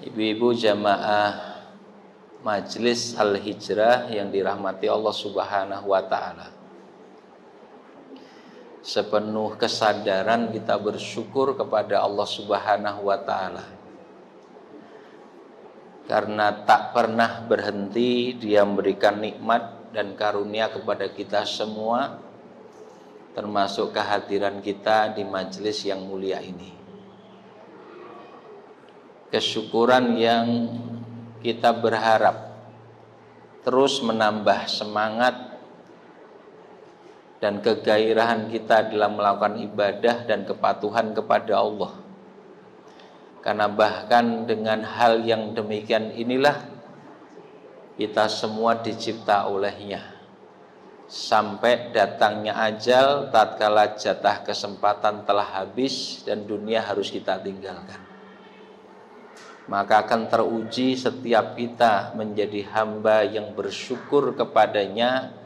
Ibu-ibu jamaah Majelis Al-Hijrah yang dirahmati Allah Subhanahu wa Ta'ala, sepenuh kesadaran kita bersyukur kepada Allah Subhanahu wa Ta'ala, karena tak pernah berhenti Dia memberikan nikmat dan karunia kepada kita semua, termasuk kehadiran kita di majelis yang mulia ini. Kesyukuran yang kita berharap terus menambah semangat dan kegairahan kita dalam melakukan ibadah dan kepatuhan kepada Allah. Karena bahkan dengan hal yang demikian inilah kita semua dicipta olehnya, sampai datangnya ajal tatkala jatah kesempatan telah habis dan dunia harus kita tinggalkan. Maka akan teruji setiap kita menjadi hamba yang bersyukur kepadanya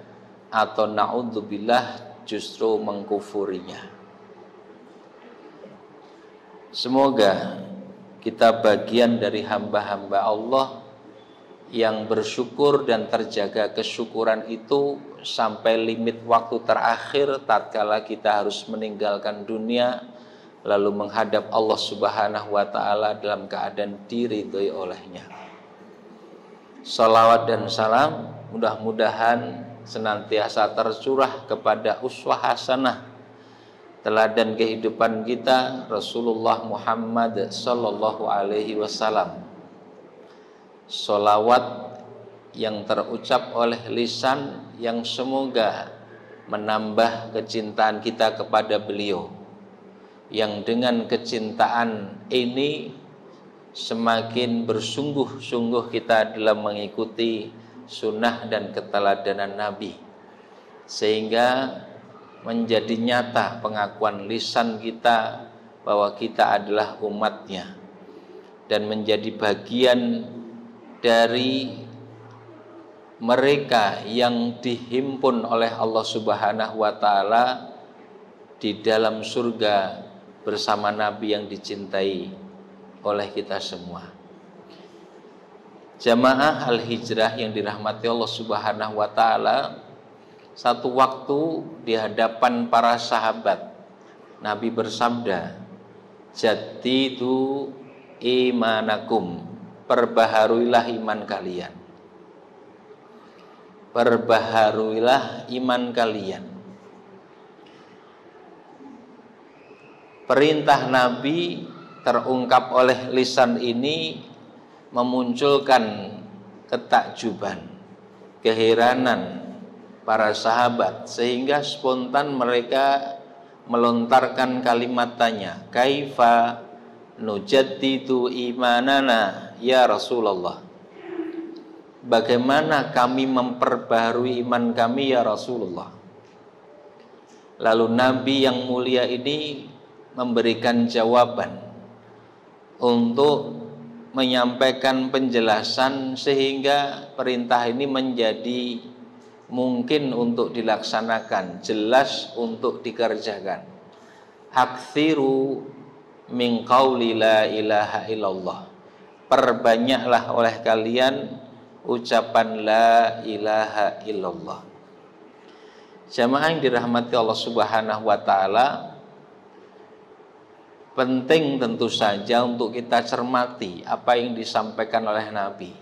atau na'udzubillah justru mengkufurinya. Semoga kita bagian dari hamba-hamba Allah yang bersyukur dan terjaga kesyukuran itu sampai limit waktu terakhir tatkala kita harus meninggalkan dunia, lalu menghadap Allah Subhanahu wa Ta'ala dalam keadaan diridhoi olehnya. Salawat dan salam mudah-mudahan senantiasa tercurah kepada uswah hasanah, teladan kehidupan kita, Rasulullah Muhammad sallallahu alaihi wasallam. Salawat yang terucap oleh lisan yang semoga menambah kecintaan kita kepada beliau, yang dengan kecintaan ini semakin bersungguh-sungguh kita dalam mengikuti sunnah dan keteladanan Nabi, sehingga menjadi nyata pengakuan lisan kita bahwa kita adalah umatnya, dan menjadi bagian dari mereka yang dihimpun oleh Allah Subhanahu wa Ta'ala di dalam surga bersama Nabi yang dicintai oleh kita semua. Jamaah Al-Hijrah yang dirahmati Allah Subhanahu wa Ta'ala, satu waktu di hadapan para sahabat Nabi bersabda, "Jaddidu imanakum," perbaharuilah iman kalian. Perbaharuilah iman kalian. Perintah Nabi terungkap oleh lisan ini memunculkan ketakjuban, keheranan para sahabat, sehingga spontan mereka melontarkan kalimat tanya, "Kaifa nujaddidu imanana ya Rasulullah?" Bagaimana kami memperbaharui iman kami ya Rasulullah? Lalu Nabi yang mulia ini memberikan jawaban untuk menyampaikan penjelasan sehingga perintah ini menjadi mungkin untuk dilaksanakan, jelas untuk dikerjakan. Aktsiru min qauli la ilaha illallah, perbanyaklah oleh kalian ucapan la ilaha illallah. Jamaah yang dirahmati Allah Subhanahu wa Ta'ala, penting tentu saja untuk kita cermati apa yang disampaikan oleh Nabi,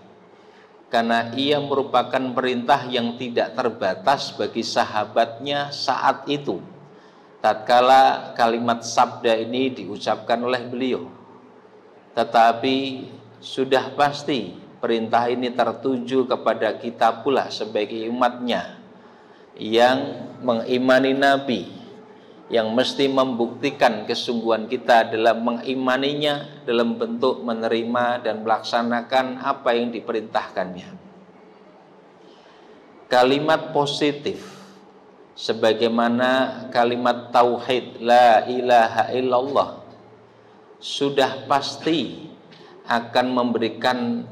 karena ia merupakan perintah yang tidak terbatas bagi sahabatnya saat itu tatkala kalimat sabda ini diucapkan oleh beliau, tetapi sudah pasti perintah ini tertuju kepada kita pula sebagai umatnya yang mengimani Nabi, yang mesti membuktikan kesungguhan kita dalam mengimaninya dalam bentuk menerima dan melaksanakan apa yang diperintahkannya. Kalimat positif sebagaimana kalimat tauhid la ilaha illallah sudah pasti akan memberikan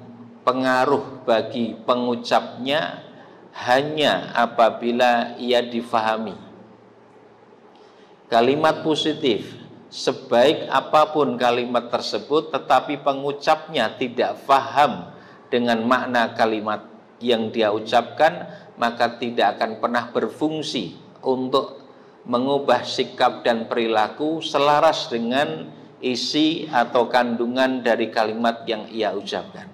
pengaruh bagi pengucapnya hanya apabila ia difahami. Kalimat positif sebaik apapun kalimat tersebut, tetapi pengucapnya tidak faham dengan makna kalimat yang dia ucapkan, maka tidak akan pernah berfungsi untuk mengubah sikap dan perilaku selaras dengan isi atau kandungan dari kalimat yang ia ucapkan.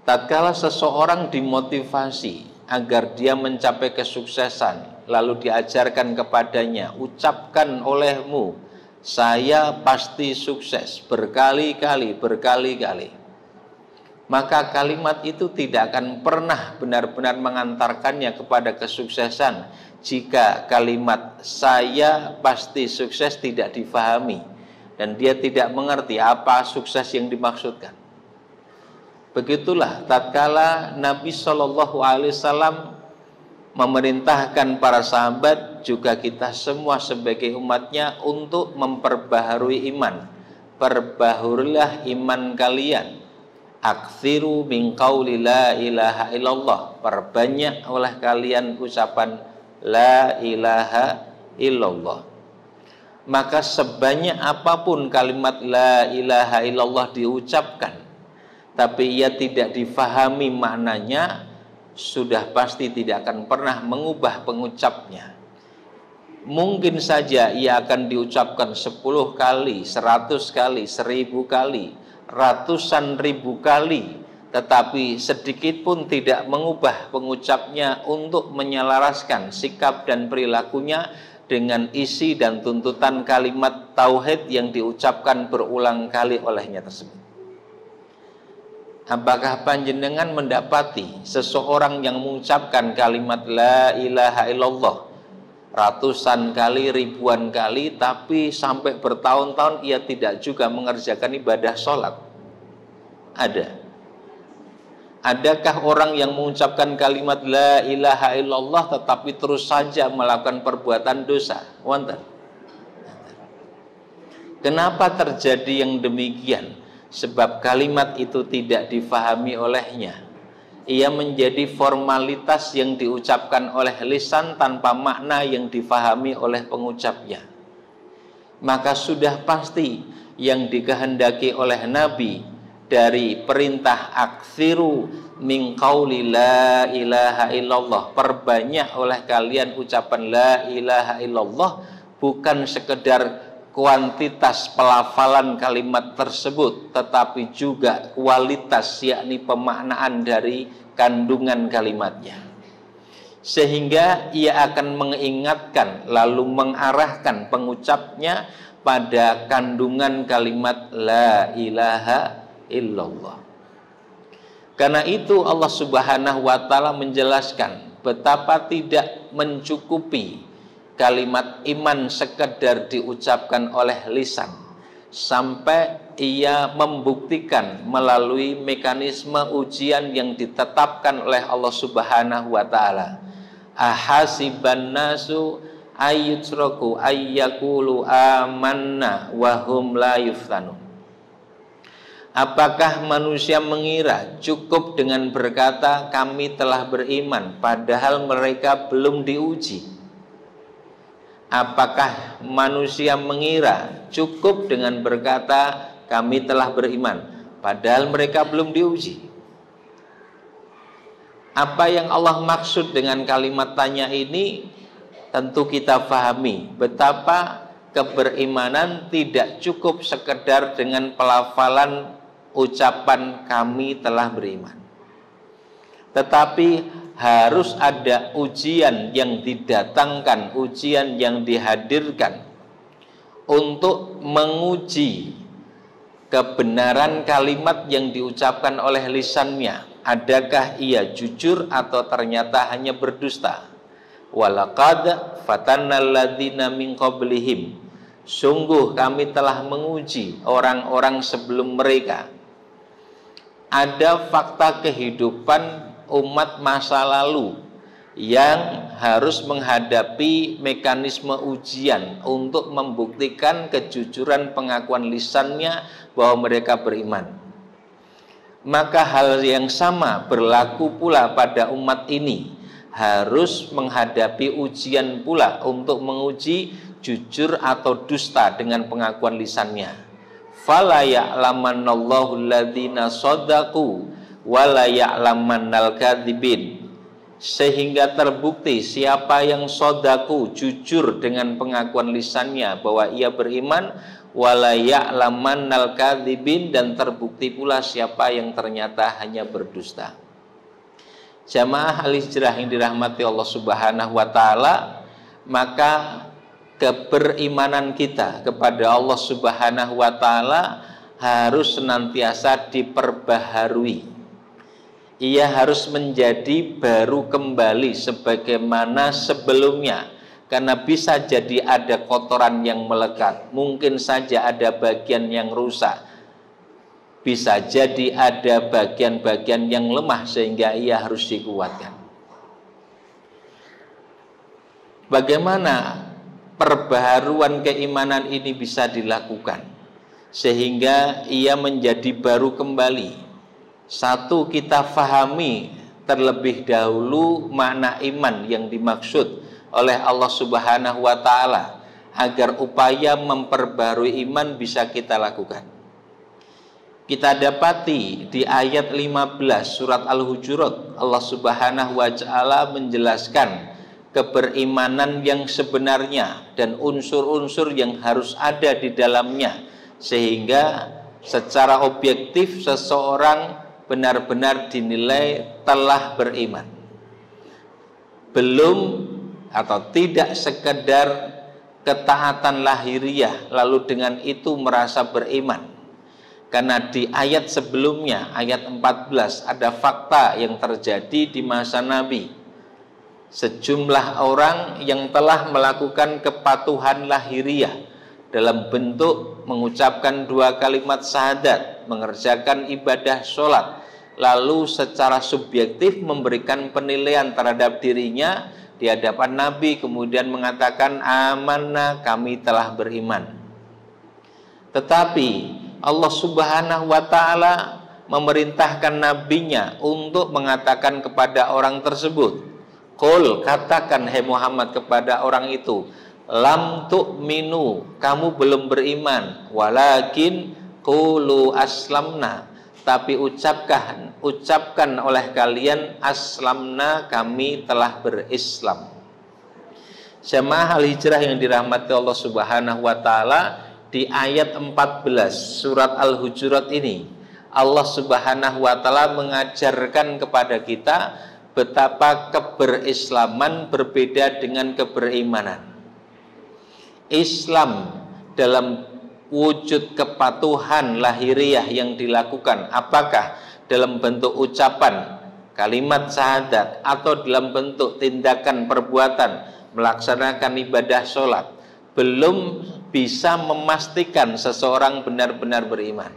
Tatkala seseorang dimotivasi agar dia mencapai kesuksesan, lalu diajarkan kepadanya, ucapkan olehmu, saya pasti sukses, berkali-kali, maka kalimat itu tidak akan pernah benar-benar mengantarkannya kepada kesuksesan jika kalimat saya pasti sukses tidak difahami dan dia tidak mengerti apa sukses yang dimaksudkan. Begitulah tatkala Nabi SAW memerintahkan para sahabat, juga kita semua sebagai umatnya, untuk memperbaharui iman. Perbaharulah iman kalian. Aktsiru min qauli la ilaha illallah. Perbanyak oleh kalian ucapan la ilaha illallah. Maka sebanyak apapun kalimat la ilaha illallah diucapkan, tapi ia tidak difahami maknanya, sudah pasti tidak akan pernah mengubah pengucapnya. Mungkin saja ia akan diucapkan 10 kali, 100 kali, 1000 kali, ratusan ribu kali, tetapi sedikit pun tidak mengubah pengucapnya untuk menyelaraskan sikap dan perilakunya dengan isi dan tuntutan kalimat tauhid yang diucapkan berulang kali olehnya tersebut. Apakah panjenengan mendapati seseorang yang mengucapkan kalimat la ilaha illallah ratusan kali, ribuan kali, tapi sampai bertahun-tahun ia tidak juga mengerjakan ibadah sholat? Ada. Adakah orang yang mengucapkan kalimat la ilaha illallah tetapi terus saja melakukan perbuatan dosa? Wonten. Kenapa terjadi yang demikian? Sebab kalimat itu tidak difahami olehnya. Ia menjadi formalitas yang diucapkan oleh lisan tanpa makna yang difahami oleh pengucapnya. Maka sudah pasti yang dikehendaki oleh Nabi dari perintah aktsiru min qauli la ilaha illallah, perbanyak oleh kalian ucapan la ilaha illallah, bukan sekedar kuantitas pelafalan kalimat tersebut, tetapi juga kualitas, yakni pemaknaan dari kandungan kalimatnya. Sehingga ia akan mengingatkan lalu mengarahkan pengucapnya pada kandungan kalimat la ilaha illallah. Karena itu Allah Subhanahu wa taala menjelaskan betapa tidak mencukupi kalimat iman sekedar diucapkan oleh lisan, sampai ia membuktikan melalui mekanisme ujian yang ditetapkan oleh Allah Subhanahu wa taala. Ahasiban nasu ayyutraku ayyakulu amanna wa hum la yuftanun. Apakah manusia mengira cukup dengan berkata kami telah beriman padahal mereka belum diuji? Apakah manusia mengira cukup dengan berkata kami telah beriman padahal mereka belum diuji? Apa yang Allah maksud dengan kalimat tanya ini tentu kita pahami, betapa keberimanan tidak cukup sekedar dengan pelafalan ucapan kami telah beriman, tetapi harus ada ujian yang didatangkan, ujian yang dihadirkan untuk menguji kebenaran kalimat yang diucapkan oleh lisannya. Adakah ia jujur atau ternyata hanya berdusta? Walaqad fatannal ladzina min qablihim. Sungguh kami telah menguji orang-orang sebelum mereka. Ada fakta kehidupan umat masa lalu yang harus menghadapi mekanisme ujian untuk membuktikan kejujuran pengakuan lisannya bahwa mereka beriman. Maka hal yang sama berlaku pula pada umat ini, harus menghadapi ujian pula untuk menguji jujur atau dusta dengan pengakuan lisannya. Fala ya'lamannallahu alladziina shadaqu wa la ya'lamannal kadzibin. Sehingga terbukti siapa yang sodaku, jujur dengan pengakuan lisannya bahwa ia beriman, wala ya'lamannal kadzibin, dan terbukti pula siapa yang ternyata hanya berdusta. Jamaah al-hijrah yang dirahmati Allah Subhanahu wa taala, maka keberimanan kita kepada Allah Subhanahu wa taala harus senantiasa diperbaharui. Ia harus menjadi baru kembali sebagaimana sebelumnya, karena bisa jadi ada kotoran yang melekat, mungkin saja ada bagian yang rusak, bisa jadi ada bagian-bagian yang lemah sehingga ia harus dikuatkan. Bagaimana perbaharuan keimanan ini bisa dilakukan sehingga ia menjadi baru kembali? Satu, kita fahami terlebih dahulu makna iman yang dimaksud oleh Allah Subhanahu wa taala agar upaya memperbarui iman bisa kita lakukan. Kita dapati di ayat 15 surat Al-Hujurat, Allah Subhanahu wa taala menjelaskan keberimanan yang sebenarnya dan unsur-unsur yang harus ada di dalamnya, sehingga secara objektif seseorang benar-benar dinilai telah beriman. Belum atau tidak sekedar ketaatan lahiriah lalu dengan itu merasa beriman. Karena di ayat sebelumnya, ayat 14, ada fakta yang terjadi di masa Nabi. Sejumlah orang yang telah melakukan kepatuhan lahiriah dalam bentuk mengucapkan 2 kalimat syahadat, mengerjakan ibadah sholat, lalu secara subjektif memberikan penilaian terhadap dirinya di hadapan Nabi, kemudian mengatakan amanna, kami telah beriman. Tetapi Allah Subhanahu wa taala memerintahkan nabinya untuk mengatakan kepada orang tersebut, qul, katakan hai Muhammad kepada orang itu, lam tu'minu, kamu belum beriman, walakin qulu aslamna, tapi ucapkan oleh kalian aslamna, kami telah berislam. Jamaah al-hijrah yang dirahmati Allah Subhanahu wa taala, di ayat 14 surat Al-Hujurat ini Allah Subhanahu wa taala mengajarkan kepada kita betapa keberislaman berbeda dengan keberimanan. Islam dalam wujud kepatuhan lahiriah yang dilakukan, apakah dalam bentuk ucapan kalimat syahadat atau dalam bentuk tindakan perbuatan melaksanakan ibadah sholat, belum bisa memastikan seseorang benar-benar beriman.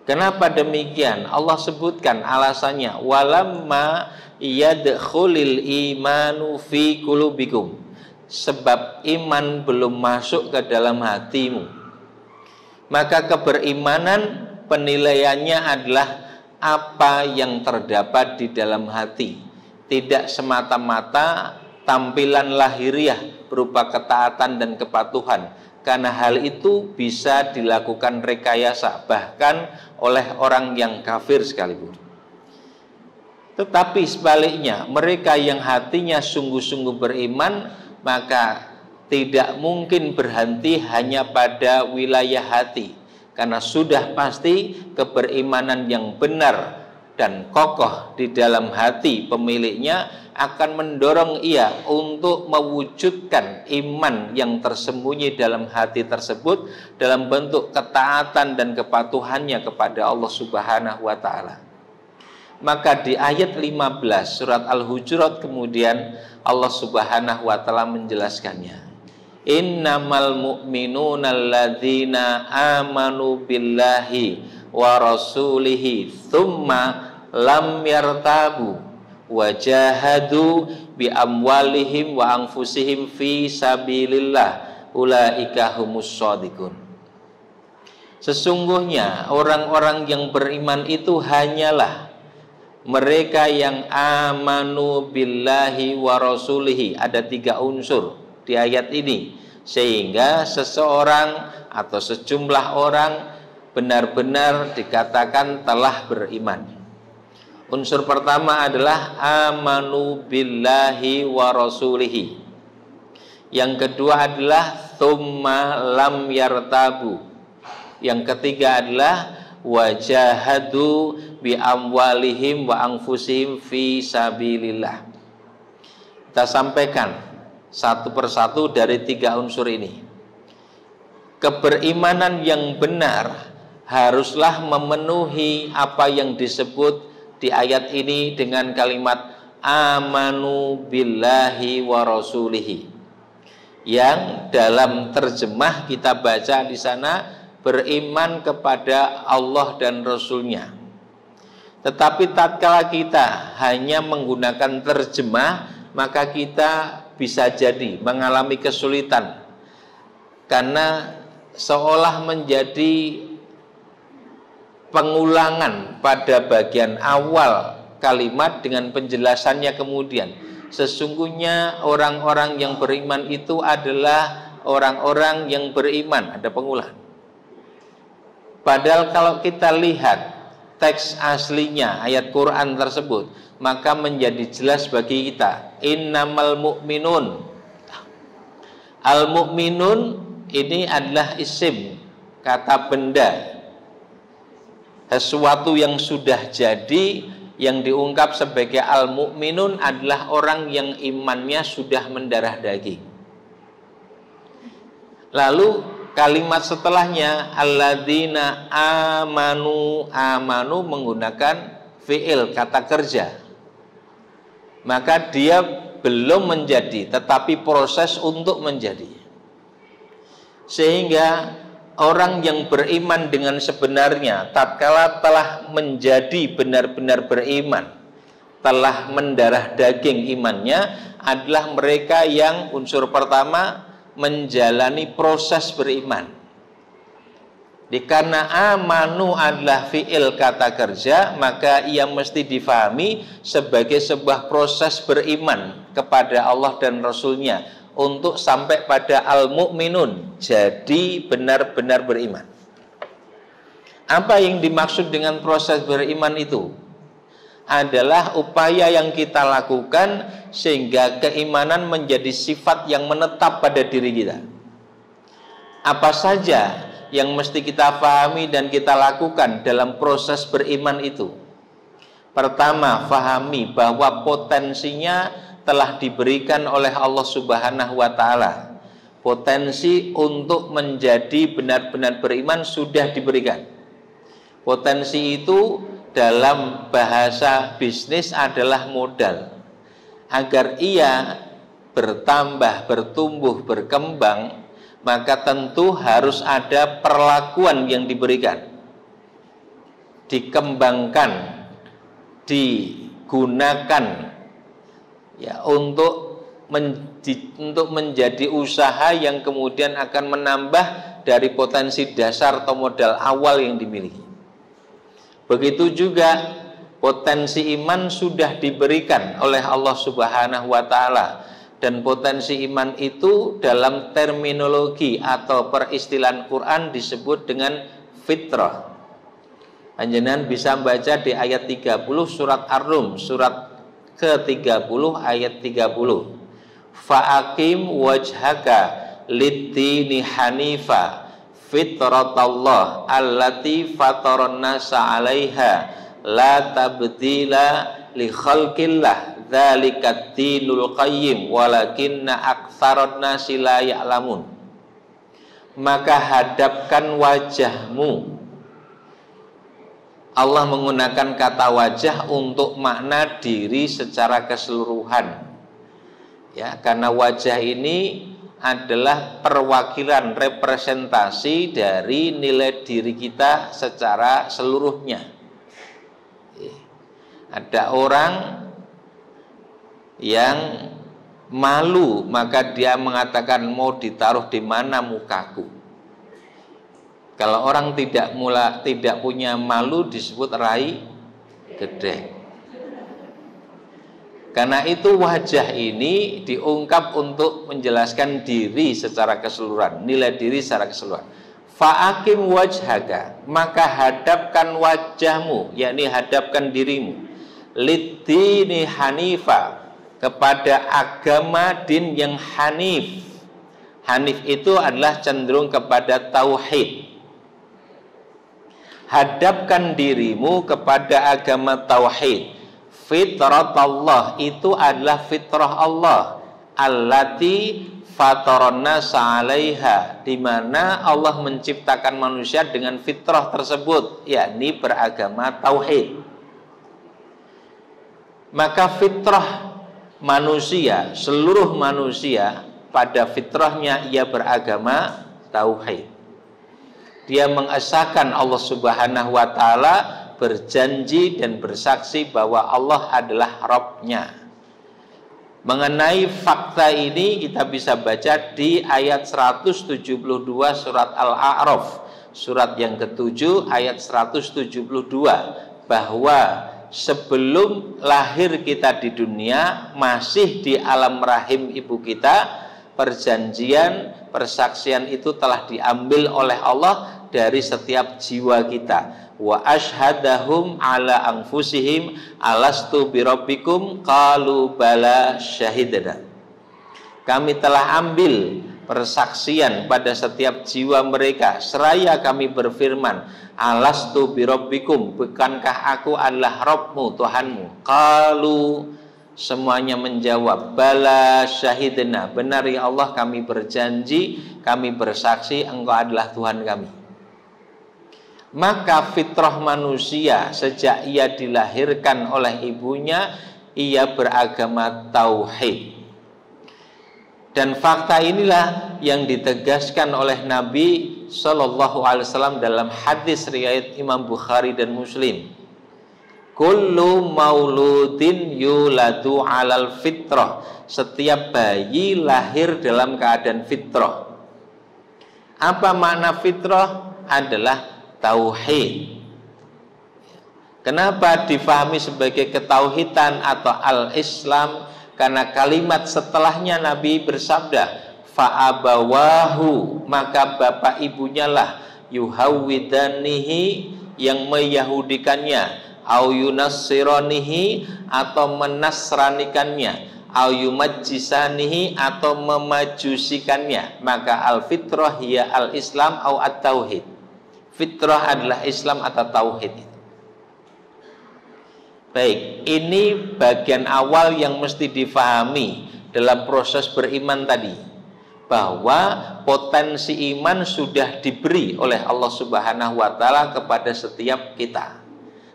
Kenapa demikian? Allah sebutkan alasannya, walamma yadkhulil imanu fi qulubikum, sebab iman belum masuk ke dalam hatimu. Maka keberimanan penilaiannya adalah apa yang terdapat di dalam hati, tidak semata-mata tampilan lahiriah berupa ketaatan dan kepatuhan, karena hal itu bisa dilakukan rekayasa bahkan oleh orang yang kafir sekalipun. Tetapi sebaliknya, mereka yang hatinya sungguh-sungguh beriman, maka tidak mungkin berhenti hanya pada wilayah hati, karena sudah pasti keberimanan yang benar dan kokoh di dalam hati pemiliknya akan mendorong ia untuk mewujudkan iman yang tersembunyi dalam hati tersebut dalam bentuk ketaatan dan kepatuhannya kepada Allah Subhanahu wa taala. Maka di ayat 15 surat Al-Hujurat kemudian Allah Subhanahu wa taala menjelaskannya. Innamal mu'minuna alladzina amanu billahi wa rasulihi tsumma lam yartabu wajahadu bi amwalihim wa anfusihim fi sabilillah ulaika humus shadiqun. Sesungguhnya orang-orang yang beriman itu hanyalah mereka yang amanu billahi wa rasulihi. Ada 3 unsur. di ayat ini, sehingga seseorang atau sejumlah orang benar-benar dikatakan telah beriman. Unsur pertama adalah amanu billahi wa rasulihi. Yang kedua adalah tsumma lam yartabu. Yang ketiga adalah wajahadu bi amwalihim wa anfusihim fi sabilillah. Kita sampaikan satu persatu dari tiga unsur ini. Keberimanan yang benar haruslah memenuhi apa yang disebut di ayat ini dengan kalimat amanu billahi wa rasulihi, yang dalam terjemah kita baca di sana beriman kepada Allah dan Rasulnya. Tetapi tatkala kita hanya menggunakan terjemah, maka kita bisa jadi mengalami kesulitan, karena seolah menjadi pengulangan pada bagian awal kalimat dengan penjelasannya kemudian. Sesungguhnya orang-orang yang beriman itu adalah orang-orang yang beriman, ada pengulangan. Padahal kalau kita lihat teks aslinya ayat Quran tersebut, maka menjadi jelas bagi kita, innamal mu'minun. Al-mu'minun ini adalah isim, kata benda, sesuatu yang sudah jadi, yang diungkap sebagai al-mu'minun adalah orang yang imannya sudah mendarah daging. Lalu kalimat setelahnya alladzina amanu menggunakan fi'il, kata kerja. Maka dia belum menjadi, tetapi proses untuk menjadi. Sehingga orang yang beriman dengan sebenarnya, tatkala telah menjadi benar-benar beriman, telah mendarah daging imannya, adalah mereka yang unsur pertama menjalani proses beriman. Karena amanu adalah fi'il, kata kerja, maka ia mesti difahami sebagai sebuah proses beriman kepada Allah dan Rasulnya untuk sampai pada al-mu'minun, jadi benar-benar beriman. Apa yang dimaksud dengan proses beriman itu? Adalah upaya yang kita lakukan sehingga keimanan menjadi sifat yang menetap pada diri kita. Apa saja yang mesti kita pahami dan kita lakukan dalam proses beriman itu? Pertama, pahami bahwa potensinya telah diberikan oleh Allah Subhanahu wa Ta'ala. Potensi untuk menjadi benar-benar beriman sudah diberikan. Potensi itu dalam bahasa bisnis adalah modal. Agar ia bertambah, bertumbuh, berkembang, maka tentu harus ada perlakuan yang diberikan, dikembangkan, digunakan, ya, untuk menjadi usaha yang kemudian akan menambah dari potensi dasar atau modal awal yang dimiliki. Begitu juga potensi iman sudah diberikan oleh Allah Subhanahu wa Ta'ala, dan potensi iman itu dalam terminologi atau peristilahan Quran disebut dengan fitrah. Panjenengan bisa baca di ayat 30 surat Ar-Rum, surat ke-30 ayat 30. Fa'akim wajhaka lid-dini hanifa fitratallah allati fataran nasa 'alaiha la tabdila li khalqillah dzalikat dinul qayyim walakinna aktsaran nasi la ya'lamun. Maka hadapkan wajahmu. Allah menggunakan kata wajah untuk makna diri secara keseluruhan, ya, karena wajah ini adalah perwakilan representasi dari nilai diri kita secara seluruhnya. Ada orang yang malu, maka dia mengatakan mau ditaruh di mana mukaku. Kalau orang tidak punya malu disebut rai gede. Karena itu wajah ini diungkap untuk menjelaskan diri secara keseluruhan, nilai diri secara keseluruhan. Fa'akim wajhaka, maka hadapkan wajahmu, yakni hadapkan dirimu, lid-dini hanifa, kepada agama din yang hanif. Hanif itu adalah cenderung kepada tauhid. Hadapkan dirimu kepada agama tauhid. Fitrat Allah itu adalah fitrah Allah, allati fatarana sa'alaiha, di mana Allah menciptakan manusia dengan fitrah tersebut, yakni beragama tauhid. Maka fitrah manusia, seluruh manusia pada fitrahnya ia beragama tauhid. Dia mengesahkan Allah Subhanahu wa taala, berjanji dan bersaksi bahwa Allah adalah Rabb-Nya. Mengenai fakta ini kita bisa baca di ayat 172 surat Al-A'raf, surat yang ke-7 ayat 172, bahwa sebelum lahir kita di dunia, masih di alam rahim ibu kita, perjanjian, persaksian itu telah diambil oleh Allah dari setiap jiwa kita. Wa ashhadahum ala anfusihim alastu birabbikum qalu bala syahidna. Kami telah ambil persaksian pada setiap jiwa mereka seraya kami berfirman, alastu birabbikum, bukankah aku adalah Rabbmu, Tuhanmu? Qalu, semuanya menjawab, bala syahidna, benar ya Allah, kami berjanji, kami bersaksi engkau adalah Tuhan kami. Maka fitrah manusia sejak ia dilahirkan oleh ibunya, ia beragama tauhid. Dan fakta inilah yang ditegaskan oleh Nabi Shallallahu Alaihi Wasallam dalam hadis riwayat Imam Bukhari dan Muslim. Kullu mauludin yuladu alal fitrah, setiap bayi lahir dalam keadaan fitrah. Apa makna fitrah? Adalah tauhid. Kenapa difahami sebagai ketauhidan atau al-Islam? Karena kalimat setelahnya Nabi bersabda, fa'abawahu, maka bapak ibunya lah, yuhawwidanihi, yang meyahudikannya, au yunassiranihi, atau menasranikannya, au yumajjisanihi, atau memajusikannya. Maka al-fitrah hiya al-Islam au at-tauhid. Fitrah adalah Islam atau tauhid. Baik, ini bagian awal yang mesti difahami dalam proses beriman tadi, bahwa potensi iman sudah diberi oleh Allah Subhanahu wa taala kepada setiap kita.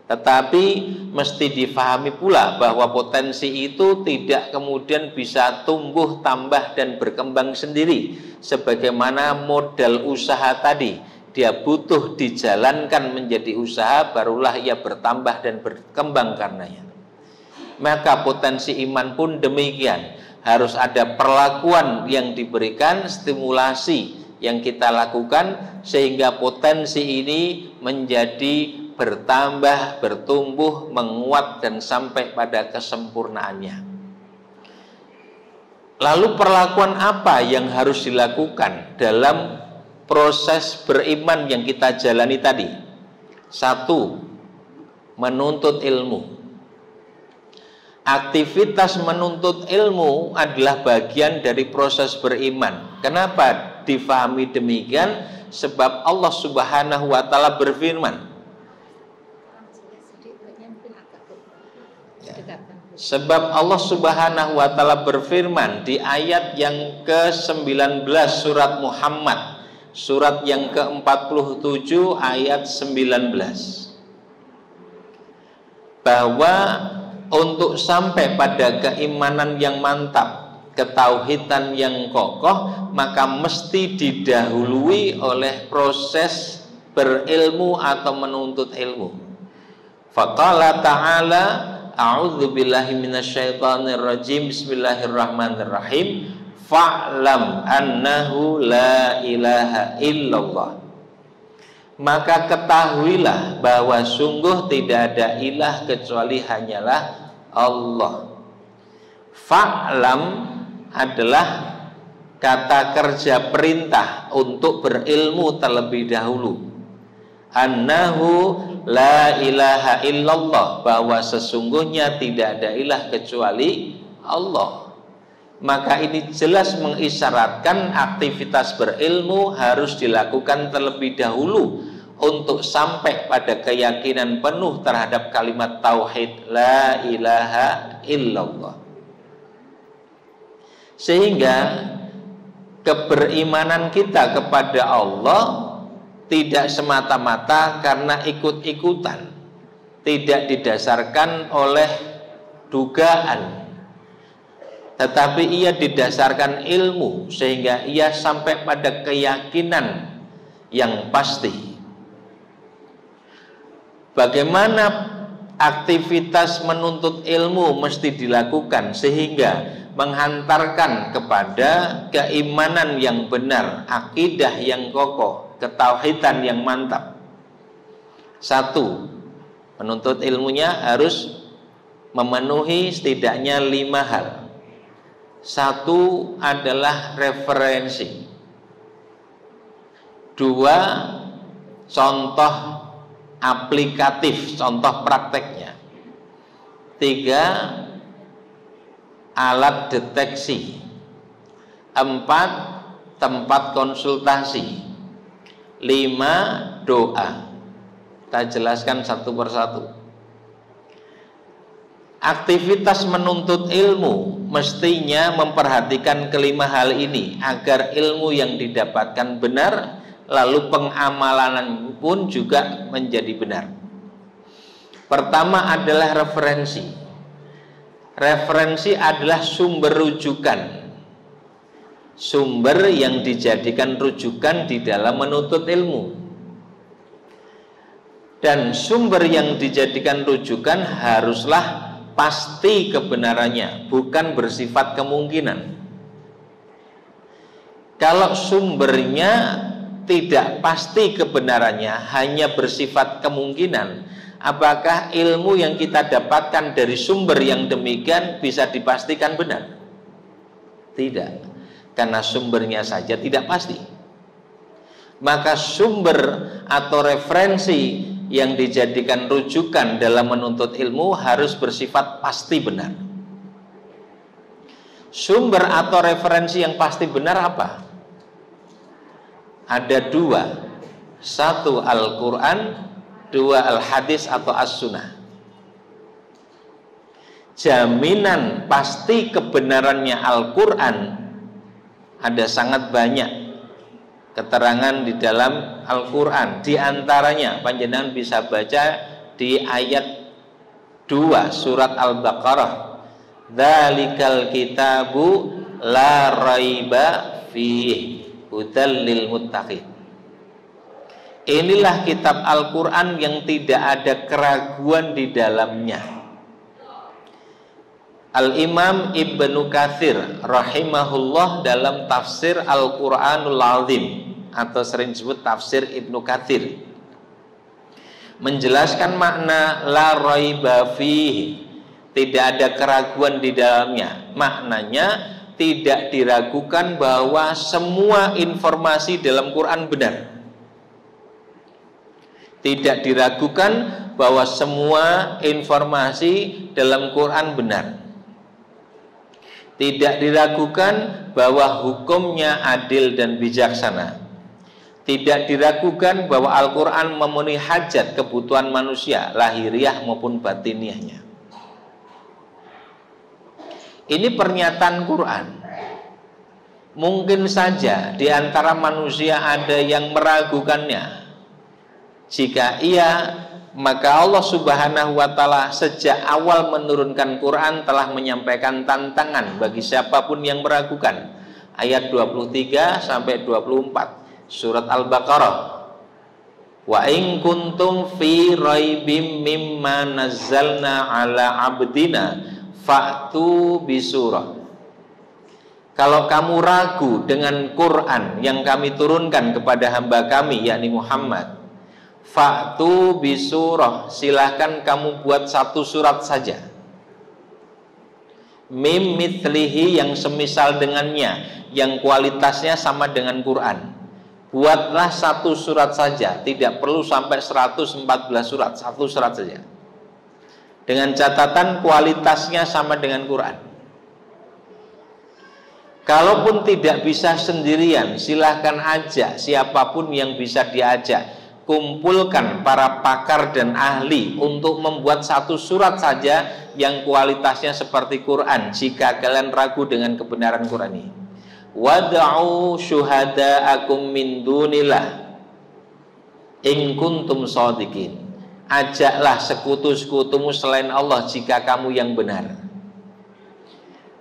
Tetapi mesti difahami pula bahwa potensi itu tidak kemudian bisa tumbuh, tambah dan berkembang sendiri sebagaimana modal usaha tadi. Dia butuh dijalankan menjadi usaha, barulah ia bertambah dan berkembang karenanya. Maka potensi iman pun demikian, harus ada perlakuan yang diberikan, stimulasi yang kita lakukan, sehingga potensi ini menjadi bertambah, bertumbuh, menguat dan sampai pada kesempurnaannya. Lalu perlakuan apa yang harus dilakukan dalam proses beriman yang kita jalani tadi? Satu, menuntut ilmu. Aktivitas menuntut ilmu adalah bagian dari proses beriman. Kenapa difahami demikian? Sebab Allah Subhanahu wa taala berfirman. Sebab Allah Subhanahu wa taala berfirman di ayat yang ke-19 surat Muhammad, surat yang ke-47 ayat 19, bahwa untuk sampai pada keimanan yang mantap, ketauhidan yang kokoh, maka mesti didahului oleh proses berilmu atau menuntut ilmu. Faqala ta'ala, a'udzu billahi minasyaitonir rajim, bismillahirrahmanirrahim, fa'lam annahu la ilaha illallah. Maka ketahuilah bahwa sungguh tidak ada ilah kecuali hanyalah Allah. Fa'lam adalah kata kerja perintah untuk berilmu terlebih dahulu. Annahu la ilaha illallah, bahwa sesungguhnya tidak ada ilah kecuali Allah. Maka ini jelas mengisyaratkan aktivitas berilmu harus dilakukan terlebih dahulu untuk sampai pada keyakinan penuh terhadap kalimat tauhid la ilaha illallah. Sehingga keberimanan kita kepada Allah tidak semata-mata karena ikut-ikutan, tidak didasarkan oleh dugaan, tetapi ia didasarkan ilmu, sehingga ia sampai pada keyakinan yang pasti. Bagaimana aktivitas menuntut ilmu mesti dilakukan sehingga menghantarkan kepada keimanan yang benar, akidah yang kokoh, ketauhidan yang mantap. Satu, penuntut ilmunya harus memenuhi setidaknya 5 hal. Satu adalah referensi. 2, contoh aplikatif, contoh prakteknya. 3, alat deteksi. 4, tempat konsultasi. 5, doa. Kita jelaskan satu persatu. Aktivitas menuntut ilmu mestinya memperhatikan kelima hal ini agar ilmu yang didapatkan benar, lalu pengamalan pun juga menjadi benar. Pertama adalah referensi. Referensi adalah sumber rujukan, sumber yang dijadikan rujukan di dalam menuntut ilmu. Dan sumber yang dijadikan rujukan haruslah pasti kebenarannya, bukan bersifat kemungkinan. Kalau sumbernya tidak pasti kebenarannya, hanya bersifat kemungkinan, apakah ilmu yang kita dapatkan dari sumber yang demikian bisa dipastikan benar? Tidak, karena sumbernya saja tidak pasti. Maka sumber atau referensi yang dijadikan rujukan dalam menuntut ilmu harus bersifat pasti benar. Sumber atau referensi yang pasti benar apa? Ada 2. 1 Al-Quran, 2 Al-Hadis atau As-Sunnah. Jaminan pasti kebenarannya Al-Quran ada sangat banyak keterangan di dalam Al-Quran. Di antaranya panjenengan bisa baca di ayat 2 surat Al-Baqarah, dzalikal kitabu la raiba fihi hudal lil muttaqin. Inilah kitab Al-Quran yang tidak ada keraguan di dalamnya. Al-Imam Ibnu Katsir rahimahullah dalam tafsir Al-Quranul Azim atau sering disebut tafsir Ibnu Katsir menjelaskan makna la raiba fihi, tidak ada keraguan di dalamnya. Maknanya tidak diragukan bahwa semua informasi dalam Quran benar. Tidak diragukan bahwa semua informasi dalam Quran benar. Tidak diragukan bahwa hukumnya adil dan bijaksana. Tidak diragukan bahwa Al-Quran memenuhi hajat kebutuhan manusia, lahiriah maupun batiniahnya. Ini pernyataan Quran. Mungkin saja di antara manusia ada yang meragukannya. Jika iya, maka Allah Subhanahu wa ta'ala sejak awal menurunkan Quran telah menyampaikan tantangan bagi siapapun yang meragukan. Ayat 23 sampai 24 surat Al-Baqarah. Wa in kuntum fi raibim mimma nazzalna ala abdina fa'tu bisurah. Kalau kamu ragu dengan Quran yang kami turunkan kepada hamba kami yakni Muhammad, fa'tu bisurah, silahkan kamu buat 1 surat saja. mim mithlihi yang semisal dengannya, yang kualitasnya sama dengan Quran. Buatlah satu surat saja, tidak perlu sampai 114 surat, satu surat saja. Dengan catatan kualitasnya sama dengan Quran. Kalaupun tidak bisa sendirian, silahkan ajak siapapun yang bisa diajak. Kumpulkan para pakar dan ahli untuk membuat satu surat saja yang kualitasnya seperti Quran, jika kalian ragu dengan kebenaran Quran ini. Wad'u syuhada'akum min dunillah in kuntum shadiqin. Ajaklah sekutu-sekutumu selain Allah jika kamu yang benar.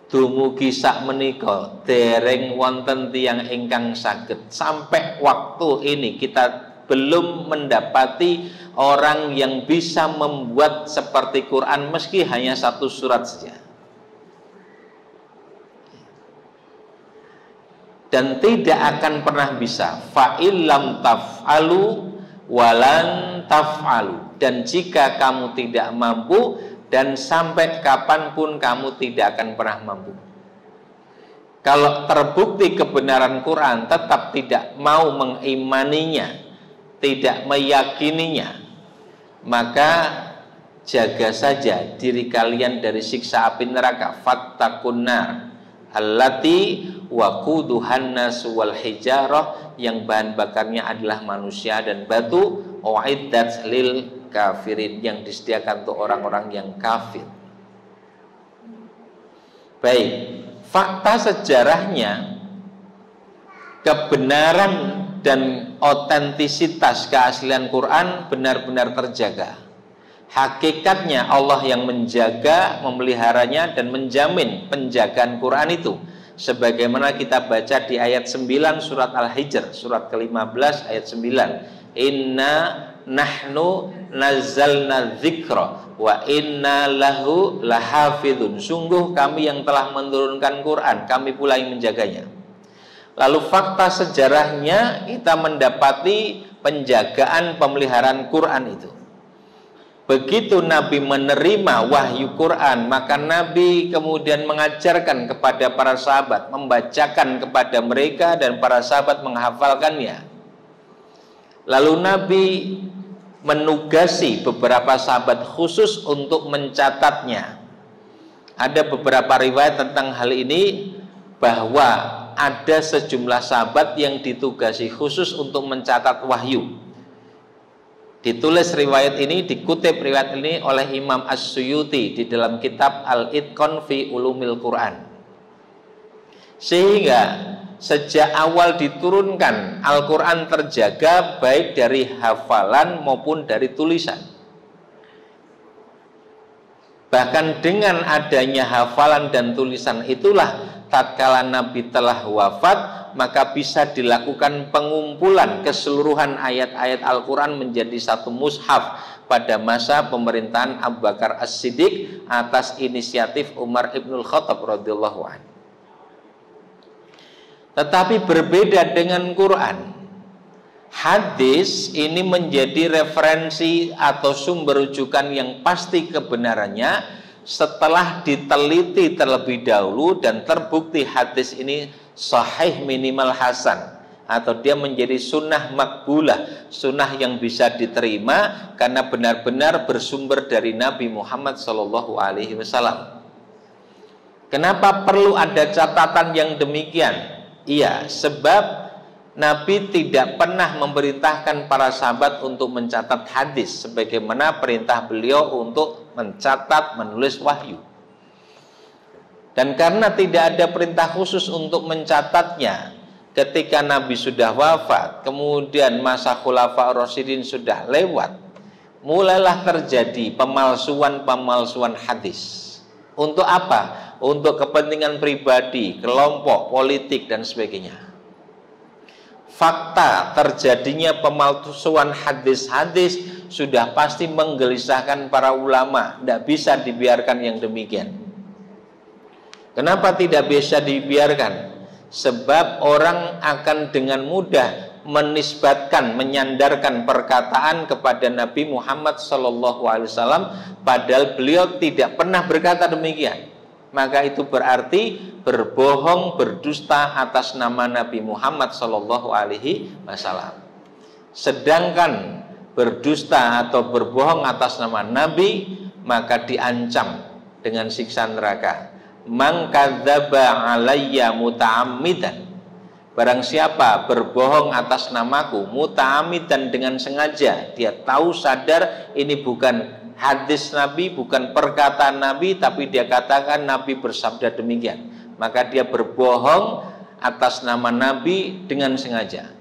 Dumugi sak menika dereng wonten tiyang ingkang saged. Sampai waktu ini kita belum mendapati orang yang bisa membuat seperti Quran meski hanya satu surat saja. Dan tidak akan pernah bisa. Fa'il lam taf'alu walan taf'alu. Dan jika kamu tidak mampu, dan sampai kapanpun kamu tidak akan pernah mampu. Kalau terbukti kebenaran Quran tetap tidak mau mengimaninya, tidak meyakininya, maka jaga saja diri kalian dari siksa api neraka. Fattaqun nar allati waquduhan nas wal hijarah, yang bahan bakarnya adalah manusia dan batu. Uiddat lil kafirin, yang disediakan untuk orang-orang yang kafir. Baik, fakta sejarahnya, kebenaran dan otentisitas keaslian Quran benar-benar terjaga. Hakikatnya Allah yang menjaga, memeliharanya dan menjamin penjagaan Quran itu, sebagaimana kita baca di ayat 9 surat Al-Hijr, surat ke-15 ayat 9. Inna nahnu nazzalna dzikra wa inna lahu lahafidun. Sungguh kami yang telah menurunkan Quran, kami pula yang menjaganya. Lalu fakta sejarahnya kita mendapati penjagaan pemeliharaan Quran itu. Begitu Nabi menerima wahyu Quran, maka Nabi kemudian mengajarkan kepada para sahabat, membacakan kepada mereka dan para sahabat menghafalkannya. Lalu Nabi menugasi beberapa sahabat khusus untuk mencatatnya. Ada beberapa riwayat tentang hal ini, bahwa ada sejumlah sahabat yang ditugasi khusus untuk mencatat wahyu. Ditulis riwayat ini, dikutip riwayat ini oleh Imam As-Suyuti di dalam kitab Al-Itqan fi Ulumil Quran. Sehingga sejak awal diturunkan, Al-Quran terjaga baik dari hafalan maupun dari tulisan. Bahkan dengan adanya hafalan dan tulisan itulah, tatkala Nabi telah wafat, maka bisa dilakukan pengumpulan keseluruhan ayat-ayat Al-Quran menjadi satu mushaf pada masa pemerintahan Abu Bakar As-Siddiq atas inisiatif Umar Ibnul Khattab radhiyallahu anhu. Tetapi berbeda dengan Quran, hadis ini menjadi referensi atau sumber rujukan yang pasti kebenarannya setelah diteliti terlebih dahulu dan terbukti hadis ini sahih minimal hasan, atau dia menjadi sunnah makbulah, sunnah yang bisa diterima karena benar-benar bersumber dari Nabi Muhammad SAW. Kenapa perlu ada catatan yang demikian? Iya, sebab Nabi tidak pernah memerintahkan para sahabat untuk mencatat hadis sebagaimana perintah beliau untuk mencatat, menulis wahyu. Dan karena tidak ada perintah khusus untuk mencatatnya, ketika Nabi sudah wafat, kemudian masa Khulafa Rasyidin sudah lewat, mulailah terjadi pemalsuan-pemalsuan hadis. Untuk apa? Untuk kepentingan pribadi, kelompok, politik, dan sebagainya. Fakta terjadinya pemalsuan hadis-hadis sudah pasti menggelisahkan para ulama. Tidak bisa dibiarkan yang demikian. Kenapa tidak bisa dibiarkan? Sebab orang akan dengan mudah menisbatkan, menyandarkan perkataan kepada Nabi Muhammad SAW, padahal beliau tidak pernah berkata demikian. maka itu berarti berbohong, berdusta atas nama Nabi Muhammad Shallallahu Alaihi Wasallam. Sedangkan berdusta atau berbohong atas nama Nabi maka diancam dengan siksa neraka. Man kadzdzaba alayya muta'ammidan, barang siapa berbohong atas namaku muta'ammidan, dengan sengaja, dia tahu sadar ini bukan hadis Nabi, bukan perkataan Nabi, tapi dia katakan Nabi bersabda demikian, maka dia berbohong atas nama Nabi dengan sengaja.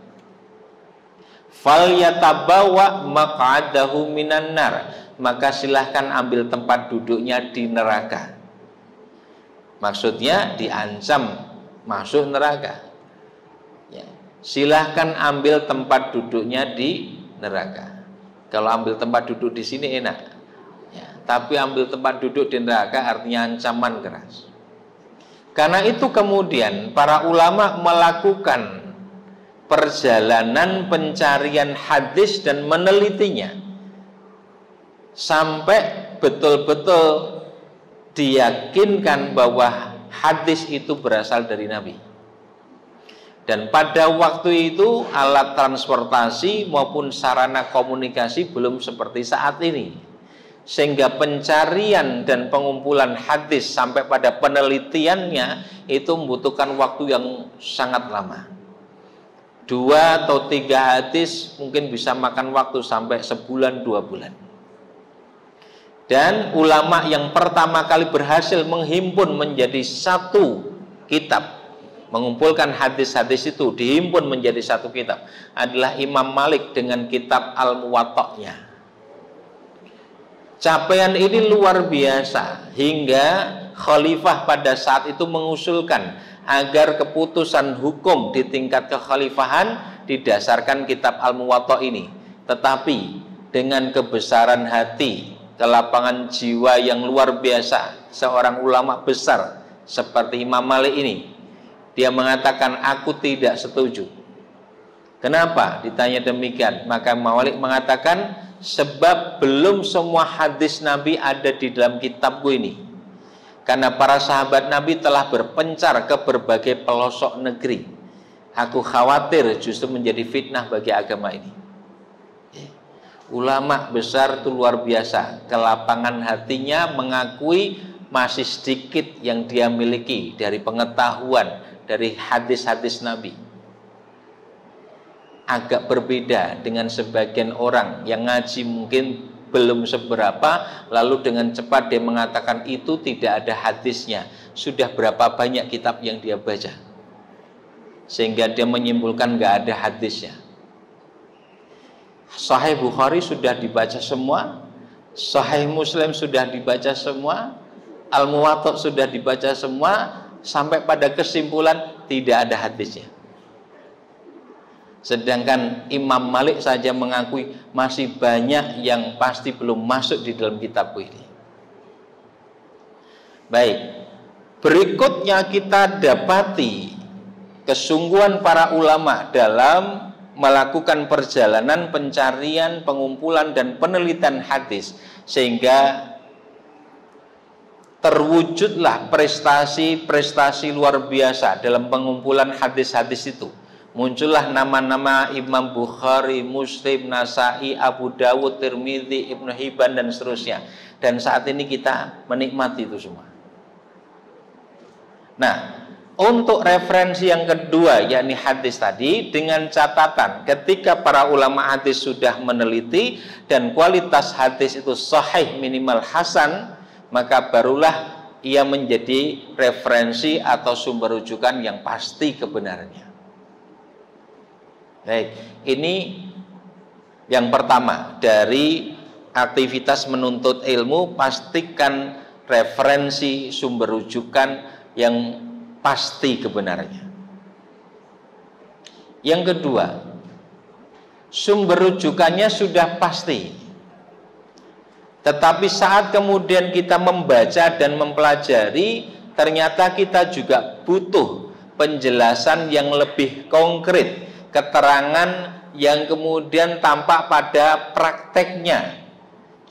Fal yatabawa maq'adahu minan nar, maka silahkan ambil tempat duduknya di neraka. Maksudnya diancam masuk neraka. Ya, silahkan ambil tempat duduknya di neraka. Kalau ambil tempat duduk di sini enak. Tapi ambil tempat duduk di neraka artinya ancaman keras. Karena itu kemudian para ulama melakukan perjalanan pencarian hadis dan menelitinya sampai betul-betul diyakinkan bahwa hadis itu berasal dari Nabi. Dan pada waktu itu alat transportasi maupun sarana komunikasi belum seperti saat ini, sehingga pencarian dan pengumpulan hadis sampai pada penelitiannya itu membutuhkan waktu yang sangat lama. 2 atau 3 hadis mungkin bisa makan waktu sampai sebulan 2 bulan. Dan ulama yang pertama kali berhasil menghimpun menjadi satu kitab, mengumpulkan hadis-hadis itu dihimpun menjadi satu kitab, adalah Imam Malik dengan kitab Al-Muwatta'nya. Capaian ini luar biasa hingga khalifah pada saat itu mengusulkan agar keputusan hukum di tingkat kekhalifahan didasarkan kitab Al-Muwatta ini. Tetapi dengan kebesaran hati, kelapangan jiwa yang luar biasa seorang ulama besar seperti Imam Malik ini, dia mengatakan aku tidak setuju. Kenapa? Ditanya demikian, maka Imam Malik mengatakan sebab belum semua hadis Nabi ada di dalam kitabku ini. Karena para sahabat Nabi telah berpencar ke berbagai pelosok negeri. Aku khawatir justru menjadi fitnah bagi agama ini. Ulama besar itu luar biasa. Kelapangan hatinya mengakui masih sedikit yang dia miliki dari pengetahuan dari hadis-hadis Nabi. Agak berbeda dengan sebagian orang yang ngaji mungkin belum seberapa, lalu dengan cepat dia mengatakan itu tidak ada hadisnya. Sudah berapa banyak kitab yang dia baca, sehingga dia menyimpulkan nggak ada hadisnya. Sahih Bukhari sudah dibaca semua, Sahih Muslim sudah dibaca semua, Al-Muwatta sudah dibaca semua, sampai pada kesimpulan tidak ada hadisnya. Sedangkan Imam Malik saja mengakui masih banyak yang pasti belum masuk di dalam kitabku ini. Baik, berikutnya kita dapati kesungguhan para ulama dalam melakukan perjalanan pencarian, pengumpulan dan penelitian hadis, sehingga terwujudlah prestasi-prestasi luar biasa dalam pengumpulan hadis-hadis itu. Muncullah nama-nama Imam Bukhari, Muslim, Nasai, Abu Dawud, Tirmidzi, Ibnu Hibban dan seterusnya. Dan saat ini kita menikmati itu semua. Nah, untuk referensi yang kedua, yakni hadis tadi, dengan catatan ketika para ulama hadis sudah meneliti dan kualitas hadis itu sahih minimal hasan, maka barulah ia menjadi referensi atau sumber rujukan yang pasti kebenarannya. Baik, ini yang pertama dari aktivitas menuntut ilmu, pastikan referensi sumber rujukan yang pasti kebenarannya. Yang kedua, sumber rujukannya sudah pasti, tetapi saat kemudian kita membaca dan mempelajari, ternyata kita juga butuh penjelasan yang lebih konkret, keterangan yang kemudian tampak pada prakteknya,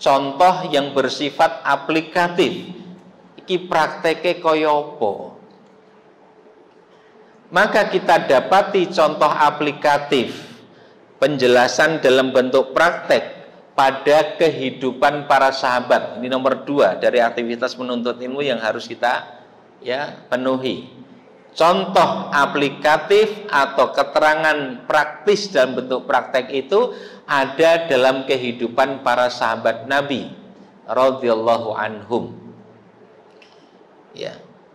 contoh yang bersifat aplikatif. ki prakteke kaya apa? Maka kita dapati contoh aplikatif penjelasan dalam bentuk praktek pada kehidupan para sahabat. Ini nomor 2 dari aktivitas menuntut ilmu yang harus kita penuhi. Contoh aplikatif atau keterangan praktis dalam bentuk praktek itu ada dalam kehidupan para sahabat Nabi radhiyallahu anhum.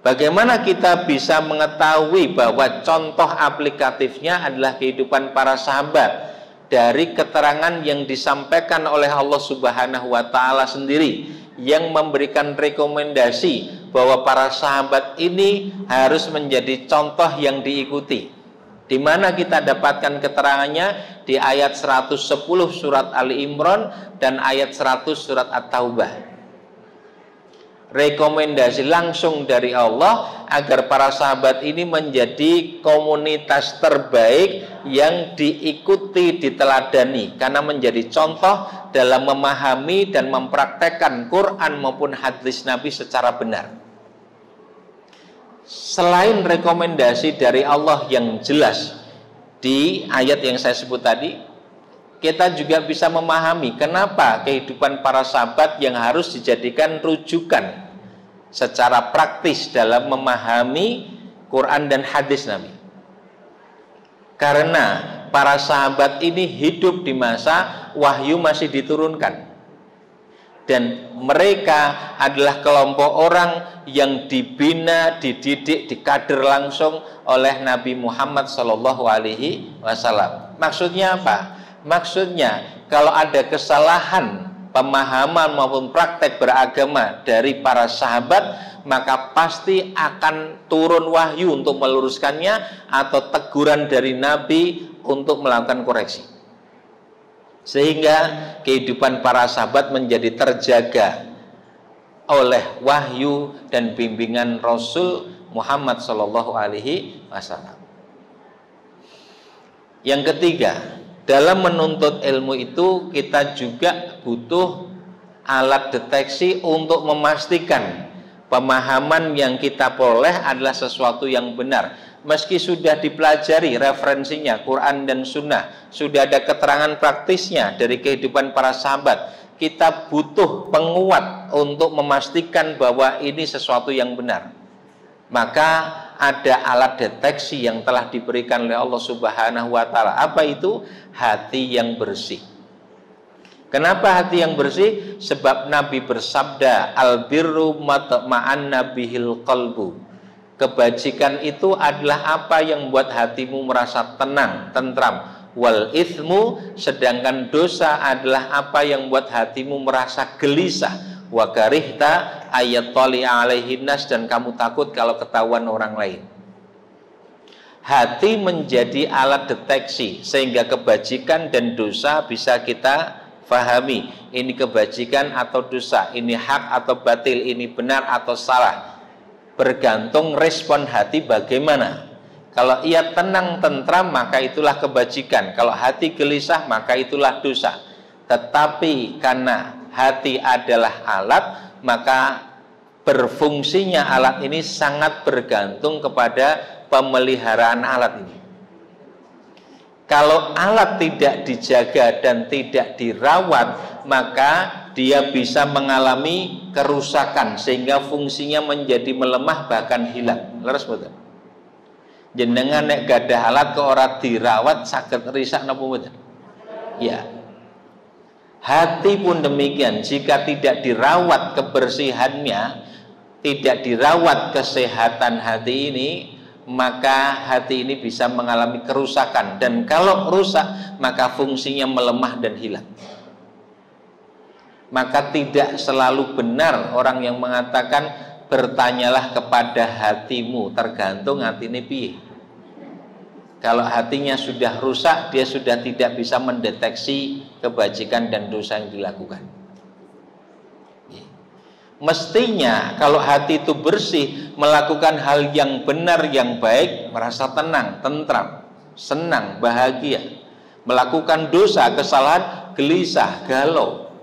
Bagaimana kita bisa mengetahui bahwa contoh aplikatifnya adalah kehidupan para sahabat? Dari keterangan yang disampaikan oleh Allah Subhanahu wa Ta'ala sendiri, yang memberikan rekomendasi bahwa para sahabat ini harus menjadi contoh yang diikuti. Di mana kita dapatkan keterangannya? Di ayat 110 surat Ali Imran dan ayat 100 surat At-Taubah. Rekomendasi langsung dari Allah agar para sahabat ini menjadi komunitas terbaik yang diikuti, diteladani, karena menjadi contoh dalam memahami dan mempraktekkan Quran maupun hadis Nabi secara benar. Selain rekomendasi dari Allah yang jelas di ayat yang saya sebut tadi, kita juga bisa memahami kenapa kehidupan para sahabat yang harus dijadikan rujukan secara praktis dalam memahami Quran dan hadis Nabi. Karena para sahabat ini hidup di masa wahyu masih diturunkan, dan mereka adalah kelompok orang yang dibina, dididik, dikader langsung oleh Nabi Muhammad SAW. Maksudnya apa? Maksudnya kalau ada kesalahan pemahaman maupun praktek beragama dari para sahabat, maka pasti akan turun wahyu untuk meluruskannya atau teguran dari Nabi untuk melakukan koreksi. Sehingga kehidupan para sahabat menjadi terjaga oleh wahyu dan bimbingan Rasul Muhammad SAW. Yang ketiga, dalam menuntut ilmu itu kita juga butuh alat deteksi untuk memastikan pemahaman yang kita peroleh adalah sesuatu yang benar. Meski sudah dipelajari referensinya Quran dan Sunnah, sudah ada keterangan praktisnya dari kehidupan para sahabat, kita butuh penguat untuk memastikan bahwa ini sesuatu yang benar. Maka ada alat deteksi yang telah diberikan oleh Allah Subhanahu wa Ta'ala. Apa itu? Hati yang bersih. Kenapa hati yang bersih? Sebab Nabi bersabda, albirru matma'anna bihil qalbu. Kebajikan itu adalah apa yang membuat hatimu merasa tenang, tentram. Wal ithmu, sedangkan dosa adalah apa yang membuat hatimu merasa gelisah. Wa karihta ayat tali alaihin nas, dan kamu takut kalau ketahuan orang lain. Hati menjadi alat deteksi sehingga kebajikan dan dosa bisa kita fahami. Ini kebajikan atau dosa, ini hak atau batil, ini benar atau salah. Bergantung respon hati bagaimana. Kalau ia tenang tentram, maka itulah kebajikan. Kalau hati gelisah, maka itulah dosa. Tetapi karena hati adalah alat, maka berfungsinya alat ini sangat bergantung kepada pemeliharaan alat ini. Kalau alat tidak dijaga dan tidak dirawat, maka dia bisa mengalami kerusakan sehingga fungsinya menjadi melemah bahkan hilang. Leres betul. Jenengan nek gadah alat ke ora dirawat saged risak napa mboten? Ya. Hati pun demikian, jika tidak dirawat kebersihannya, tidak dirawat kesehatan hati ini, maka hati ini bisa mengalami kerusakan, dan kalau rusak maka fungsinya melemah dan hilang. Maka tidak selalu benar orang yang mengatakan bertanyalah kepada hatimu, tergantung hati ini piye. Kalau hatinya sudah rusak, dia sudah tidak bisa mendeteksi kebajikan dan dosa yang dilakukan. Mestinya kalau hati itu bersih, melakukan hal yang benar, yang baik, merasa tenang, tentram, senang, bahagia. Melakukan dosa, kesalahan, gelisah, galau.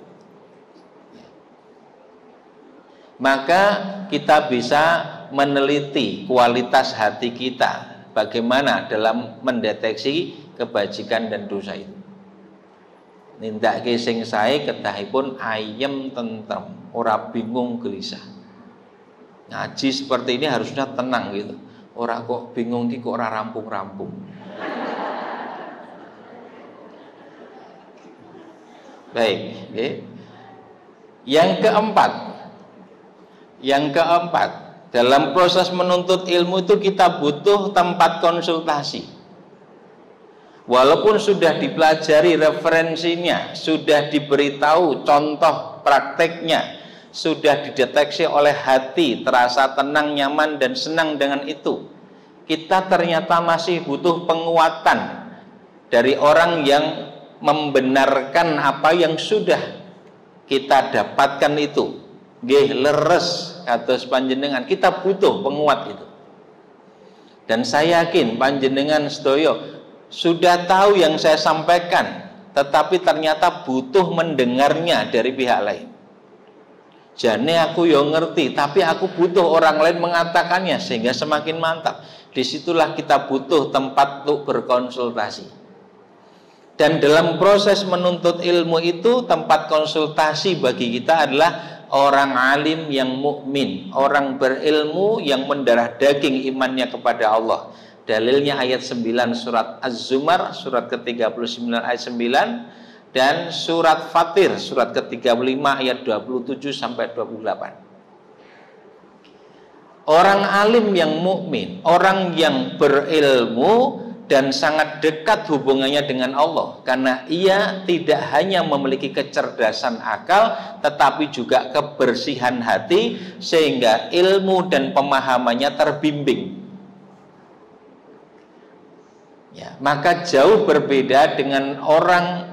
maka kita bisa meneliti kualitas hati kita, bagaimana dalam mendeteksi kebajikan dan dosa itu. Nindakake sing sae kedahipun ayem tentrem, ora bingung gelisah. Ngaji seperti ini harusnya tenang gitu. Ora kok bingung iki kok ora rampung-rampung. Baik, okay. Yang keempat, dalam proses menuntut ilmu itu kita butuh tempat konsultasi. Walaupun sudah dipelajari referensinya, sudah diberitahu contoh prakteknya, sudah dideteksi oleh hati, terasa tenang, nyaman, dan senang dengan itu, kita ternyata masih butuh penguatan dari orang yang membenarkan apa yang sudah kita dapatkan itu. Nggih leres kados panjenengan, kita butuh penguat itu. Dan saya yakin panjenengan sedaya sudah tahu yang saya sampaikan, tetapi ternyata butuh mendengarnya dari pihak lain. Jane aku yo ngerti, tapi aku butuh orang lain mengatakannya sehingga semakin mantap. Disitulah kita butuh tempat untuk berkonsultasi. Dan dalam proses menuntut ilmu itu, tempat konsultasi bagi kita adalah orang alim yang mukmin, orang berilmu yang mendarah daging imannya kepada Allah. Dalilnya ayat 9 surat Az-Zumar surat ke-39 ayat 9 dan surat Fatir surat ke-35 ayat 27 sampai 28. Orang alim yang mukmin, orang yang berilmu dan sangat dekat hubungannya dengan Allah, karena ia tidak hanya memiliki kecerdasan akal tetapi juga kebersihan hati, sehingga ilmu dan pemahamannya terbimbing. Ya, maka jauh berbeda dengan orang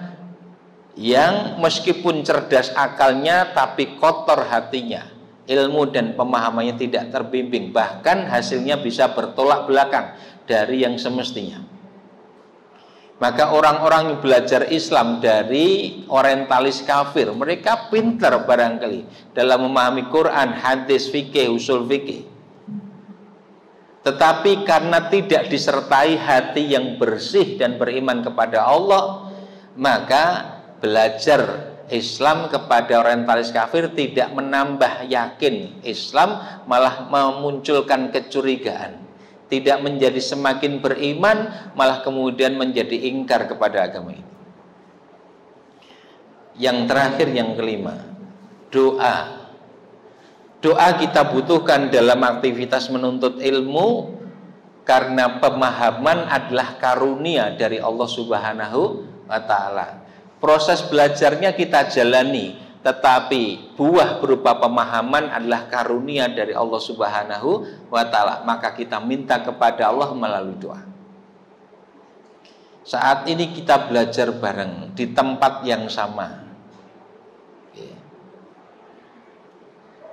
yang meskipun cerdas akalnya tapi kotor hatinya, ilmu dan pemahamannya tidak terbimbing, bahkan hasilnya bisa bertolak belakang dari yang semestinya. Maka orang-orang yang belajar Islam dari orientalis kafir, mereka pintar barangkali dalam memahami Quran, hadis, fikih, usul fikih. Tetapi karena tidak disertai hati yang bersih dan beriman kepada Allah, maka belajar Islam kepada orientalis kafir tidak menambah yakin Islam, malah memunculkan kecurigaan. Tidak menjadi semakin beriman, malah kemudian menjadi ingkar kepada agama ini. Yang terakhir, yang kelima, doa. Doa kita butuhkan dalam aktivitas menuntut ilmu, karena pemahaman adalah karunia dari Allah Subhanahu wa Ta'ala. Proses belajarnya kita jalani, tetapi buah berupa pemahaman adalah karunia dari Allah Subhanahu wa Ta'ala. Maka kita minta kepada Allah melalui doa. Saat ini kita belajar bareng di tempat yang sama,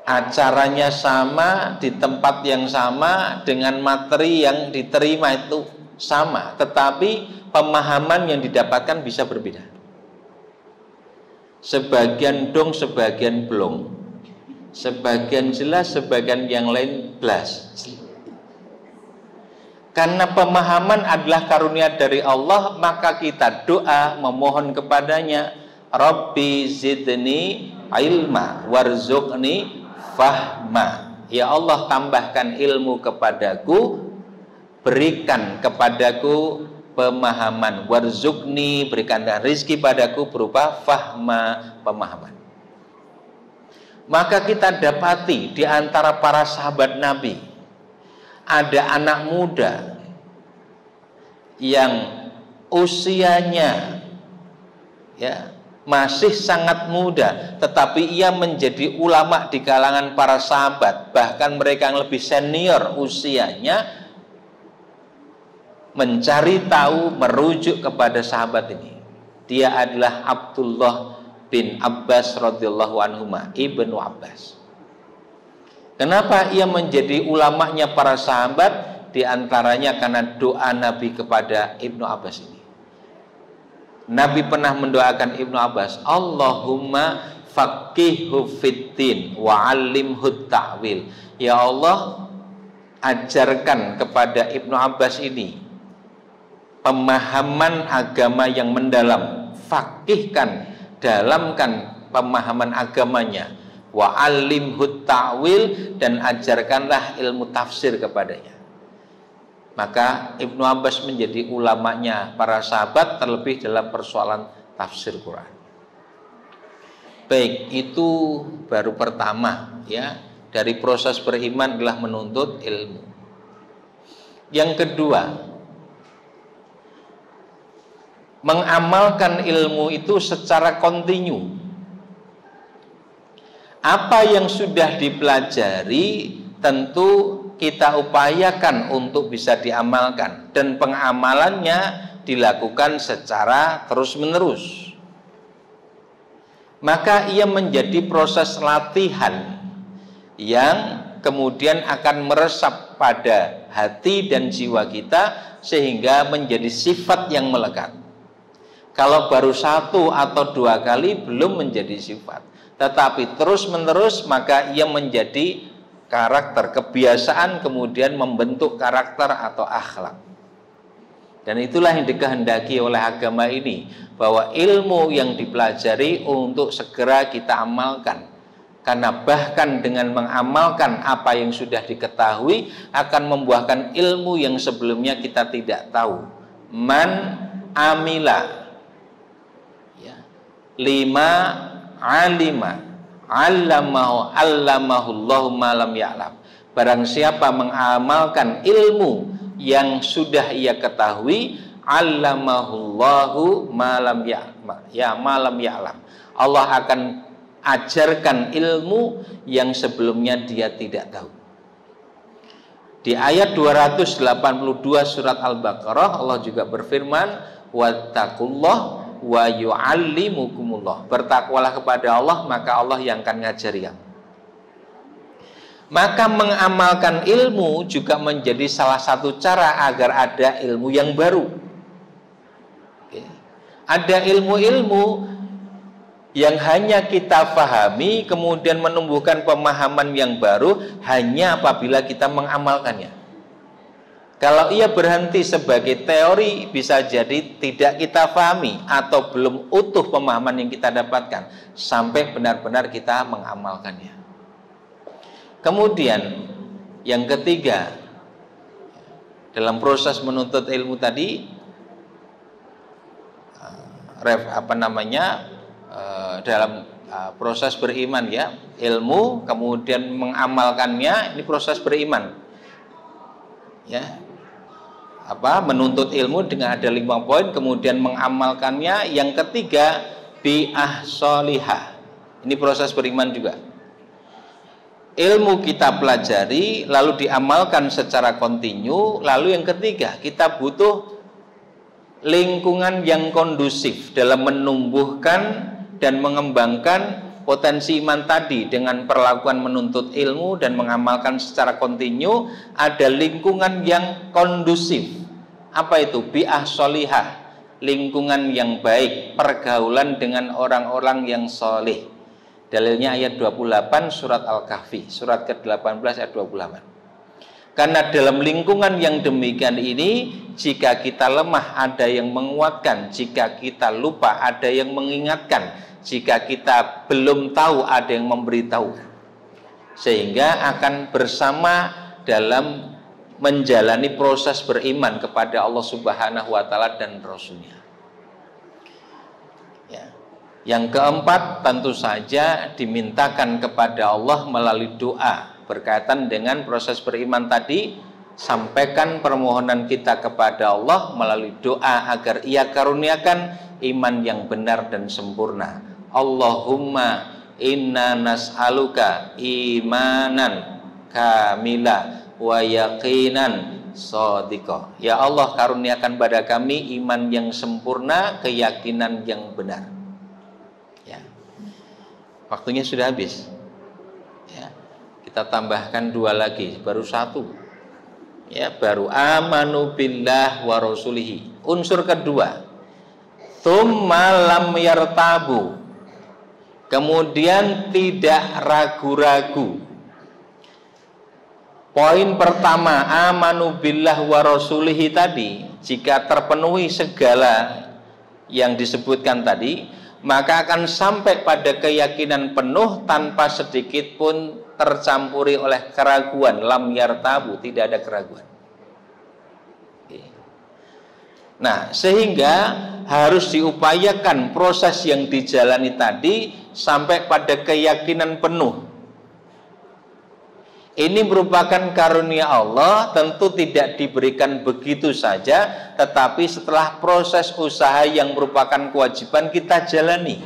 acaranya sama, di tempat yang sama, dengan materi yang diterima itu sama, tetapi pemahaman yang didapatkan bisa berbeda. Sebagian dong, sebagian belum, sebagian jelas, sebagian yang lain belas. Karena pemahaman adalah karunia dari Allah, maka kita doa memohon kepadanya, Rabbi zidni ilma warzuqni fahma. Ya Allah, tambahkan ilmu kepadaku, berikan kepadaku pemahaman, warzuqni, berikan rizki padaku berupa fahma, pemahaman. Maka kita dapati di antara para sahabat Nabi ada anak muda yang usianya masih sangat muda, tetapi ia menjadi ulama di kalangan para sahabat. Bahkan mereka yang lebih senior usianya mencari tahu, merujuk kepada sahabat ini. Dia adalah Abdullah bin Abbas radhiyallahu anhuma, Ibnu Abbas. Kenapa ia menjadi ulamanya para sahabat? Di antaranya karena doa Nabi kepada Ibnu Abbas ini. Nabi pernah mendoakan Ibnu Abbas, Allahumma Faqihhu fiddin wa 'allimhu ta'wil. Ya Allah, ajarkan kepada Ibnu Abbas ini pemahaman agama yang mendalam, faqihkan, dalamkan pemahaman agamanya, wa 'allimhu ta'wil, dan ajarkanlah ilmu tafsir kepadanya. Maka Ibnu Abbas menjadi ulamanya para sahabat, terlebih dalam persoalan tafsir Quran. Baik, itu baru pertama ya, dari proses beriman adalah menuntut ilmu. Yang kedua, mengamalkan ilmu itu secara kontinu. Apa yang sudah dipelajari tentu kita upayakan untuk bisa diamalkan, dan pengamalannya dilakukan secara terus-menerus. Maka ia menjadi proses latihan yang kemudian akan meresap pada hati dan jiwa kita sehingga menjadi sifat yang melekat. Kalau baru 1 atau 2 kali belum menjadi sifat, tetapi terus-menerus maka ia menjadi karakter, kebiasaan, kemudian membentuk karakter atau akhlak. Dan itulah yang dikehendaki oleh agama ini, bahwa ilmu yang dipelajari untuk segera kita amalkan. Karena bahkan dengan mengamalkan apa yang sudah diketahui akan membuahkan ilmu yang sebelumnya kita tidak tahu. Man amila ya, lima alima allamahullahu ma lam ya'lam. Barang siapa mengamalkan ilmu yang sudah ia ketahui, allamahullahu ma lam ya'lam. Allah akan ajarkan ilmu yang sebelumnya dia tidak tahu. Di ayat 282 surat Al-Baqarah Allah juga berfirman, wattaqullah wa yu'allimukumullah. Bertakwalah kepada Allah, maka Allah yang akan ngajari kamu. Maka mengamalkan ilmu juga menjadi salah satu cara agar ada ilmu yang baru. Oke. Ada ilmu-ilmu yang hanya kita pahami kemudian menumbuhkan pemahaman yang baru hanya apabila kita mengamalkannya. Kalau ia berhenti sebagai teori, bisa jadi tidak kita pahami atau belum utuh pemahaman yang kita dapatkan sampai benar-benar kita mengamalkannya. Kemudian yang ketiga, dalam proses menuntut ilmu tadi, dalam proses beriman ya, ilmu kemudian mengamalkannya, ini proses beriman ya. Menuntut ilmu dengan ada 5 poin, kemudian mengamalkannya. Yang ketiga, bi'ah sholihah. Ini proses beriman juga. Ilmu kita pelajari lalu diamalkan secara kontinu. Lalu yang ketiga, kita butuh lingkungan yang kondusif dalam menumbuhkan dan mengembangkan potensi iman tadi dengan perlakuan menuntut ilmu dan mengamalkan secara kontinu. Ada lingkungan yang kondusif. Apa itu? Bi'ah sholihah, lingkungan yang baik, pergaulan dengan orang-orang yang soleh. Dalilnya ayat 28 surat Al-Kahfi, surat ke-18 ayat 28. Karena dalam lingkungan yang demikian ini, jika kita lemah ada yang menguatkan, jika kita lupa ada yang mengingatkan, jika kita belum tahu ada yang memberitahu, sehingga akan bersama dalam menjalani proses beriman kepada Allah Subhanahu wa Ta'ala dan Rasulnya. Ya. Yang keempat, tentu saja dimintakan kepada Allah melalui doa berkaitan dengan proses beriman tadi. Sampaikan permohonan kita kepada Allah melalui doa agar Ia karuniakan iman yang benar dan sempurna. Allahumma inna nas'aluka imanan kamila wa yaqinan shadiqah. Ya Allah, karuniakan pada kami iman yang sempurna, keyakinan yang benar. Ya. Waktunya sudah habis. Ya. Kita tambahkan 2 lagi, baru 1. Ya, baru amanu billah wa rasulihi. Unsur kedua, tsumma lam yartabu. Kemudian tidak ragu-ragu. Poin pertama, amanu billah wa rasulihi tadi, jika terpenuhi segala yang disebutkan tadi, maka akan sampai pada keyakinan penuh tanpa sedikit pun tercampuri oleh keraguan. Lam yartabu, tidak ada keraguan. Nah, sehingga harus diupayakan proses yang dijalani tadi sampai pada keyakinan penuh. Ini merupakan karunia Allah, tentu tidak diberikan begitu saja, tetapi setelah proses usaha yang merupakan kewajiban kita jalani.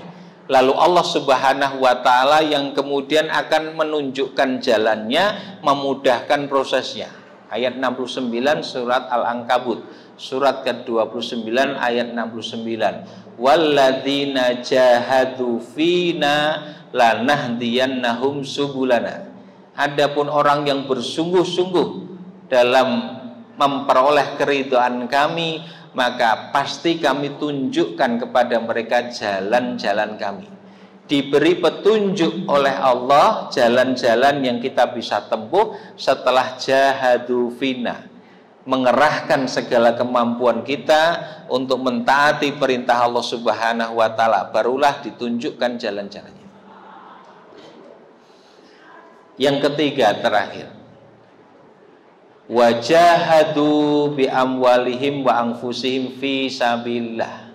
Lalu Allah Subhanahu wa Ta'ala yang kemudian akan menunjukkan jalannya, memudahkan prosesnya. Ayat 69 surat Al-Ankabut, surat ke-29 ayat 69. Walladzina jahadu fina lanahdiyannahum subulana. Adapun orang yang bersungguh-sungguh dalam memperoleh keridhaan kami, maka pasti kami tunjukkan kepada mereka jalan-jalan kami. Diberi petunjuk oleh Allah jalan-jalan yang kita bisa tempuh setelah jahadu fina, mengerahkan segala kemampuan kita untuk mentaati perintah Allah Subhanahu wa Ta'ala, barulah ditunjukkan jalan-jalannya. Yang ketiga, terakhir, wajahadu bi amwalihim wa anfusihim fi sabilillah.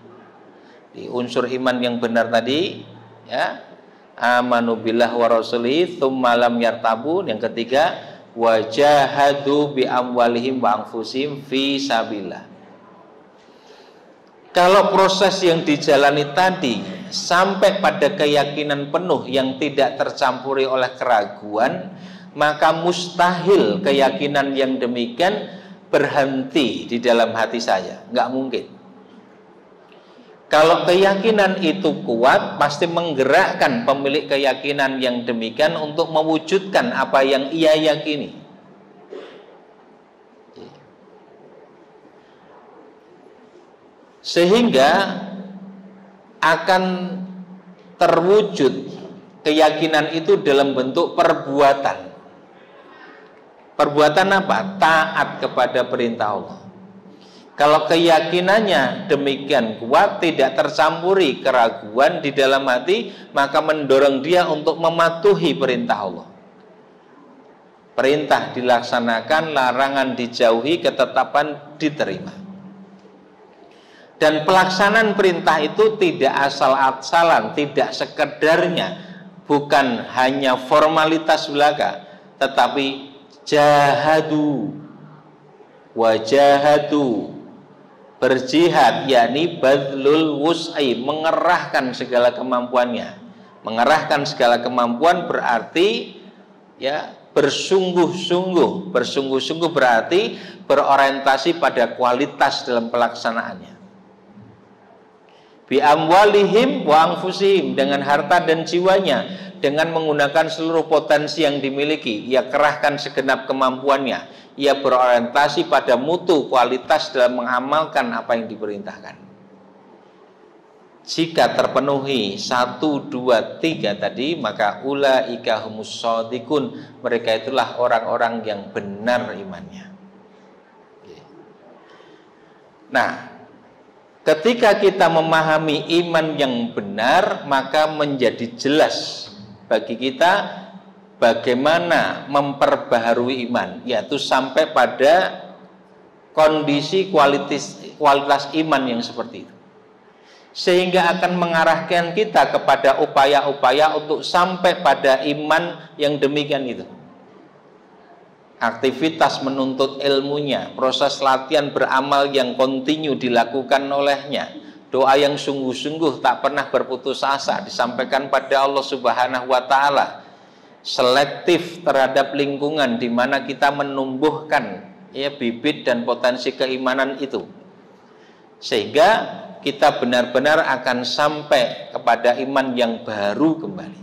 Di unsur iman yang benar tadi, ya, amanu billah wa rasulihi tsumma lam yartabu. Yang ketiga, wajahadu bi amwalihim wa anfusihim fi sabilillah. Kalau proses yang dijalani tadi sampai pada keyakinan penuh yang tidak tercampuri oleh keraguan, maka mustahil keyakinan yang demikian berhenti di dalam hati saya. Nggak mungkin. Kalau keyakinan itu kuat, pasti menggerakkan pemilik keyakinan yang demikian untuk mewujudkan apa yang ia yakini. Sehingga akan terwujud keyakinan itu dalam bentuk perbuatan. Perbuatan apa? Taat kepada perintah Allah. Kalau keyakinannya demikian kuat, tidak tercampuri keraguan di dalam hati, maka mendorong dia untuk mematuhi perintah Allah. Perintah dilaksanakan, larangan dijauhi, ketetapan diterima. Dan pelaksanaan perintah itu tidak asal-asalan, tidak sekedarnya, bukan hanya formalitas belaka, tetapi jahadu, wajahadu, berjihad, yakni badlul wus'i, mengerahkan segala kemampuannya. Mengerahkan segala kemampuan berarti ya bersungguh-sungguh. Bersungguh-sungguh berarti berorientasi pada kualitas dalam pelaksanaannya. Bi amwalihim wa anfusihim, dengan harta dan jiwanya, dengan menggunakan seluruh potensi yang dimiliki, ia kerahkan segenap kemampuannya, ia berorientasi pada mutu kualitas dalam mengamalkan apa yang diperintahkan. Jika terpenuhi 1, 2, 3 tadi, maka ulaika humus shadiqun, mereka itulah orang-orang yang benar imannya. Nah, ketika kita memahami iman yang benar, maka menjadi jelas bagi kita bagaimana memperbaharui iman, yaitu sampai pada kondisi kualitas iman yang seperti itu. Sehingga akan mengarahkan kita kepada upaya-upaya untuk sampai pada iman yang demikian itu. Aktivitas menuntut ilmunya, proses latihan beramal yang kontinu dilakukan olehnya, doa yang sungguh-sungguh tak pernah berputus asa disampaikan pada Allah Subhanahu wa Ta'ala, selektif terhadap lingkungan di mana kita menumbuhkan ya bibit dan potensi keimanan itu, sehingga kita benar-benar akan sampai kepada iman yang baru kembali.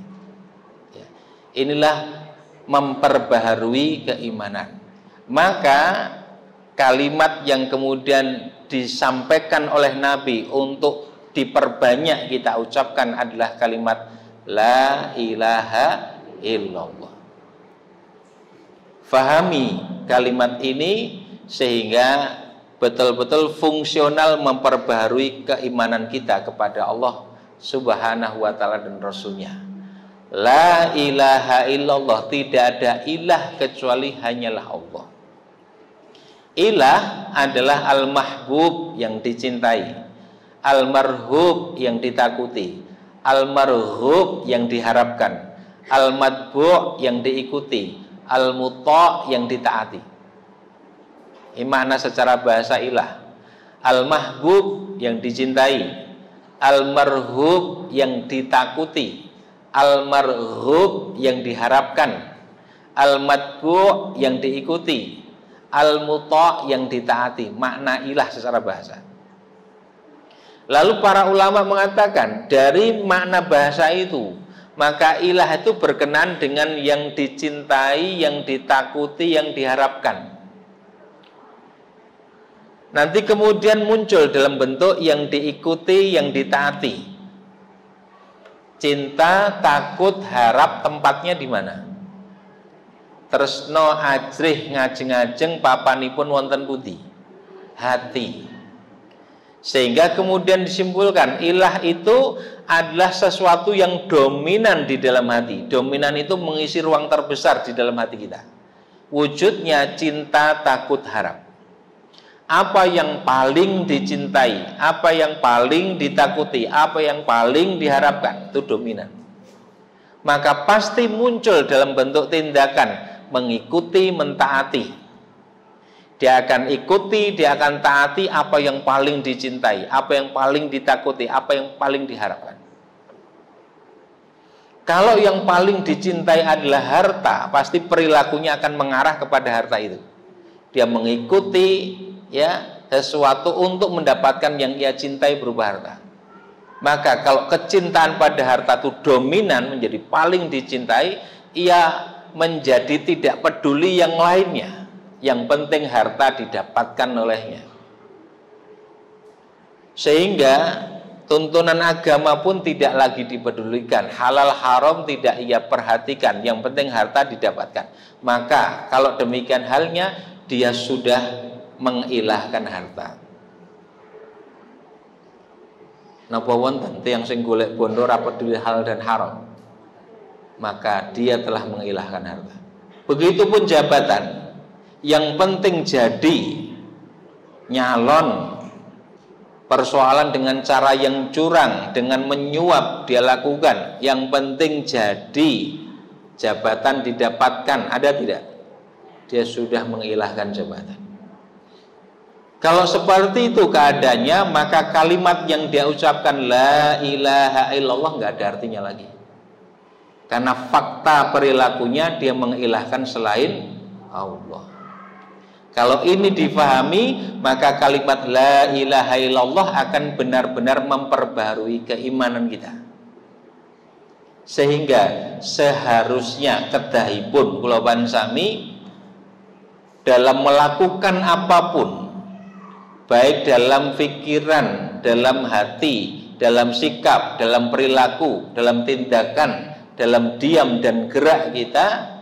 Ya. Inilah memperbaharui keimanan. Maka kalimat yang kemudian disampaikan oleh Nabi untuk diperbanyak kita ucapkan adalah kalimat La ilaha illallah. Fahami kalimat ini sehingga betul-betul fungsional memperbaharui keimanan kita kepada Allah Subhanahu wa ta'ala dan Rasulnya. La ilaha illallah, tidak ada ilah kecuali hanyalah Allah. Ilah adalah al-mahbub yang dicintai, al-marhub yang ditakuti, al-marhub yang diharapkan, al-madbu' yang diikuti, al-muta' yang ditaati. Ini makna secara bahasa ilah. Al-mahbub yang dicintai, al-marhub yang ditakuti, al-marhub yang diharapkan, al-madbu' yang diikuti, al-muta' yang ditaati. Makna ilah secara bahasa. Lalu para ulama mengatakan dari makna bahasa itu, maka ilah itu berkenan dengan yang dicintai, yang ditakuti, yang diharapkan. Nanti kemudian muncul dalam bentuk yang diikuti, yang ditaati. Cinta, takut, harap tempatnya di mana? Tresno ajrih ngajeng-ajeng papanipun wonten pundi? Hati. Sehingga kemudian disimpulkan ilah itu adalah sesuatu yang dominan di dalam hati. Dominan itu mengisi ruang terbesar di dalam hati kita. Wujudnya cinta, takut, harap. Apa yang paling dicintai, apa yang paling ditakuti, apa yang paling diharapkan, itu dominan. Maka pasti muncul dalam bentuk tindakan mengikuti, mentaati. Dia akan ikuti, dia akan taati apa yang paling dicintai, apa yang paling ditakuti, apa yang paling diharapkan. Kalau yang paling dicintai adalah harta, pasti perilakunya akan mengarah kepada harta itu. Dia mengikuti sesuatu untuk mendapatkan yang ia cintai berupa harta. Maka kalau kecintaan pada harta itu dominan, menjadi paling dicintai, ia menjadi tidak peduli yang lainnya. Yang penting harta didapatkan olehnya. Sehingga tuntunan agama pun tidak lagi dipedulikan. Halal haram tidak ia perhatikan. Yang penting harta didapatkan. Maka kalau demikian halnya, dia sudah mengilahkan harta. Napa wonten tiyang sing golek bondo ora peduli halal dan haram, maka dia telah mengilahkan harta. Begitupun jabatan, yang penting jadi, nyalon, persoalan dengan cara yang curang, dengan menyuap dia lakukan, yang penting jadi, jabatan didapatkan, ada tidak? Dia sudah mengilahkan jabatan. Kalau seperti itu keadaannya, maka kalimat yang dia ucapkan la ilaha illallah nggak ada artinya lagi. Karena fakta perilakunya dia mengilahkan selain Allah. Kalau ini difahami, maka kalimat la ilaha illallah akan benar-benar memperbaharui keimanan kita. Sehingga seharusnya kedahipun kula pansami dalam melakukan apapun, baik dalam pikiran, dalam hati, dalam sikap, dalam perilaku, dalam tindakan, dalam diam dan gerak kita,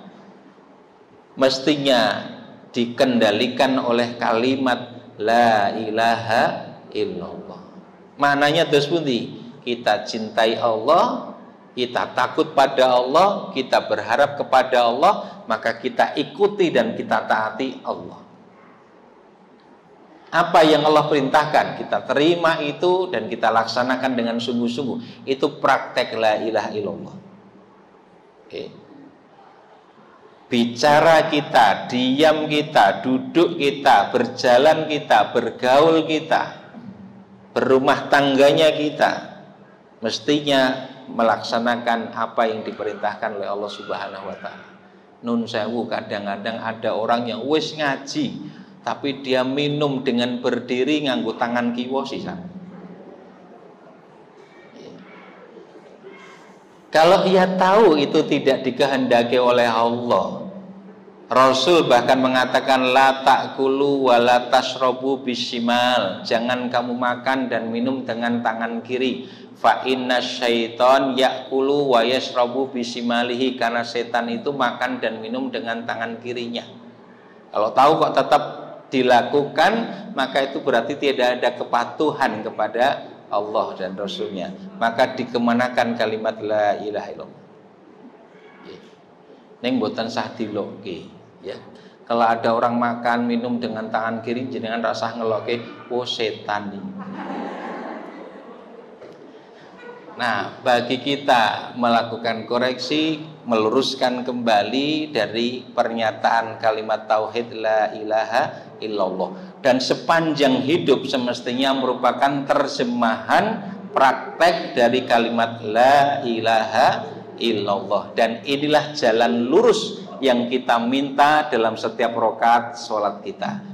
mestinya dikendalikan oleh kalimat la ilaha illallah. Maknanya terus pundi? Kita cintai Allah, kita takut pada Allah, kita berharap kepada Allah, maka kita ikuti dan kita taati Allah. Apa yang Allah perintahkan, kita terima itu dan kita laksanakan dengan sungguh-sungguh. Itu praktek la ilaha illallah. Bicara kita, diam kita, duduk kita, berjalan kita, bergaul kita, berumah tangganya kita, mestinya melaksanakan apa yang diperintahkan oleh Allah Subhanahu wa ta'ala. Nun sewu, kadang-kadang ada orang yang wis ngaji, tapi dia minum dengan berdiri nganggo tangan kiwa sisa. Kalau ia tahu itu tidak dikehendaki oleh Allah, Rasul bahkan mengatakan la ta'kulu wa la tashrabu bishimal, jangan kamu makan dan minum dengan tangan kiri. Fa inna syaiton ya'kulu wa yashrabu bisimalihi, karena setan itu makan dan minum dengan tangan kirinya. Kalau tahu kok tetap dilakukan, maka itu berarti tidak ada kepatuhan kepada Allah dan Rasulnya, maka dikemanakan kalimat la ilaha illallah. Neng boten sah diloke, ya. Kalau ada orang makan minum dengan tangan kiri, jenengan rasa ngeloke, oh setan nih. Nah, bagi kita melakukan koreksi, meluruskan kembali dari pernyataan kalimat tauhid la ilaha illallah, dan sepanjang hidup semestinya merupakan terjemahan praktek dari kalimat la ilaha illallah. Dan inilah jalan lurus yang kita minta dalam setiap rakaat sholat kita.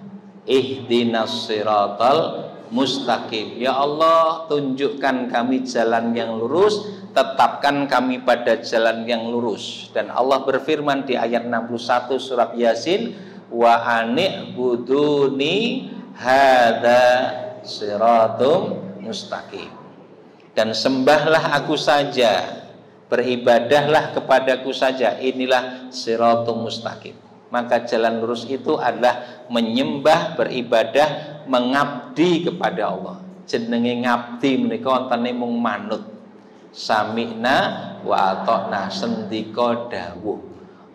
Ihdinas siratal mustaqim. Ya Allah, tunjukkan kami jalan yang lurus, tetapkan kami pada jalan yang lurus. Dan Allah berfirman di ayat 61 surat Yasin, wa ani'buduni hadza siratum mustaqim. Dan sembahlah aku saja, beribadahlah kepadaku saja, inilah siratum mustaqim. Maka jalan lurus itu adalah menyembah, beribadah, mengabdi kepada Allah. Jenenge ngabdi menika wonten mung manut. Sami'na wa ata'na, sendika dawuh.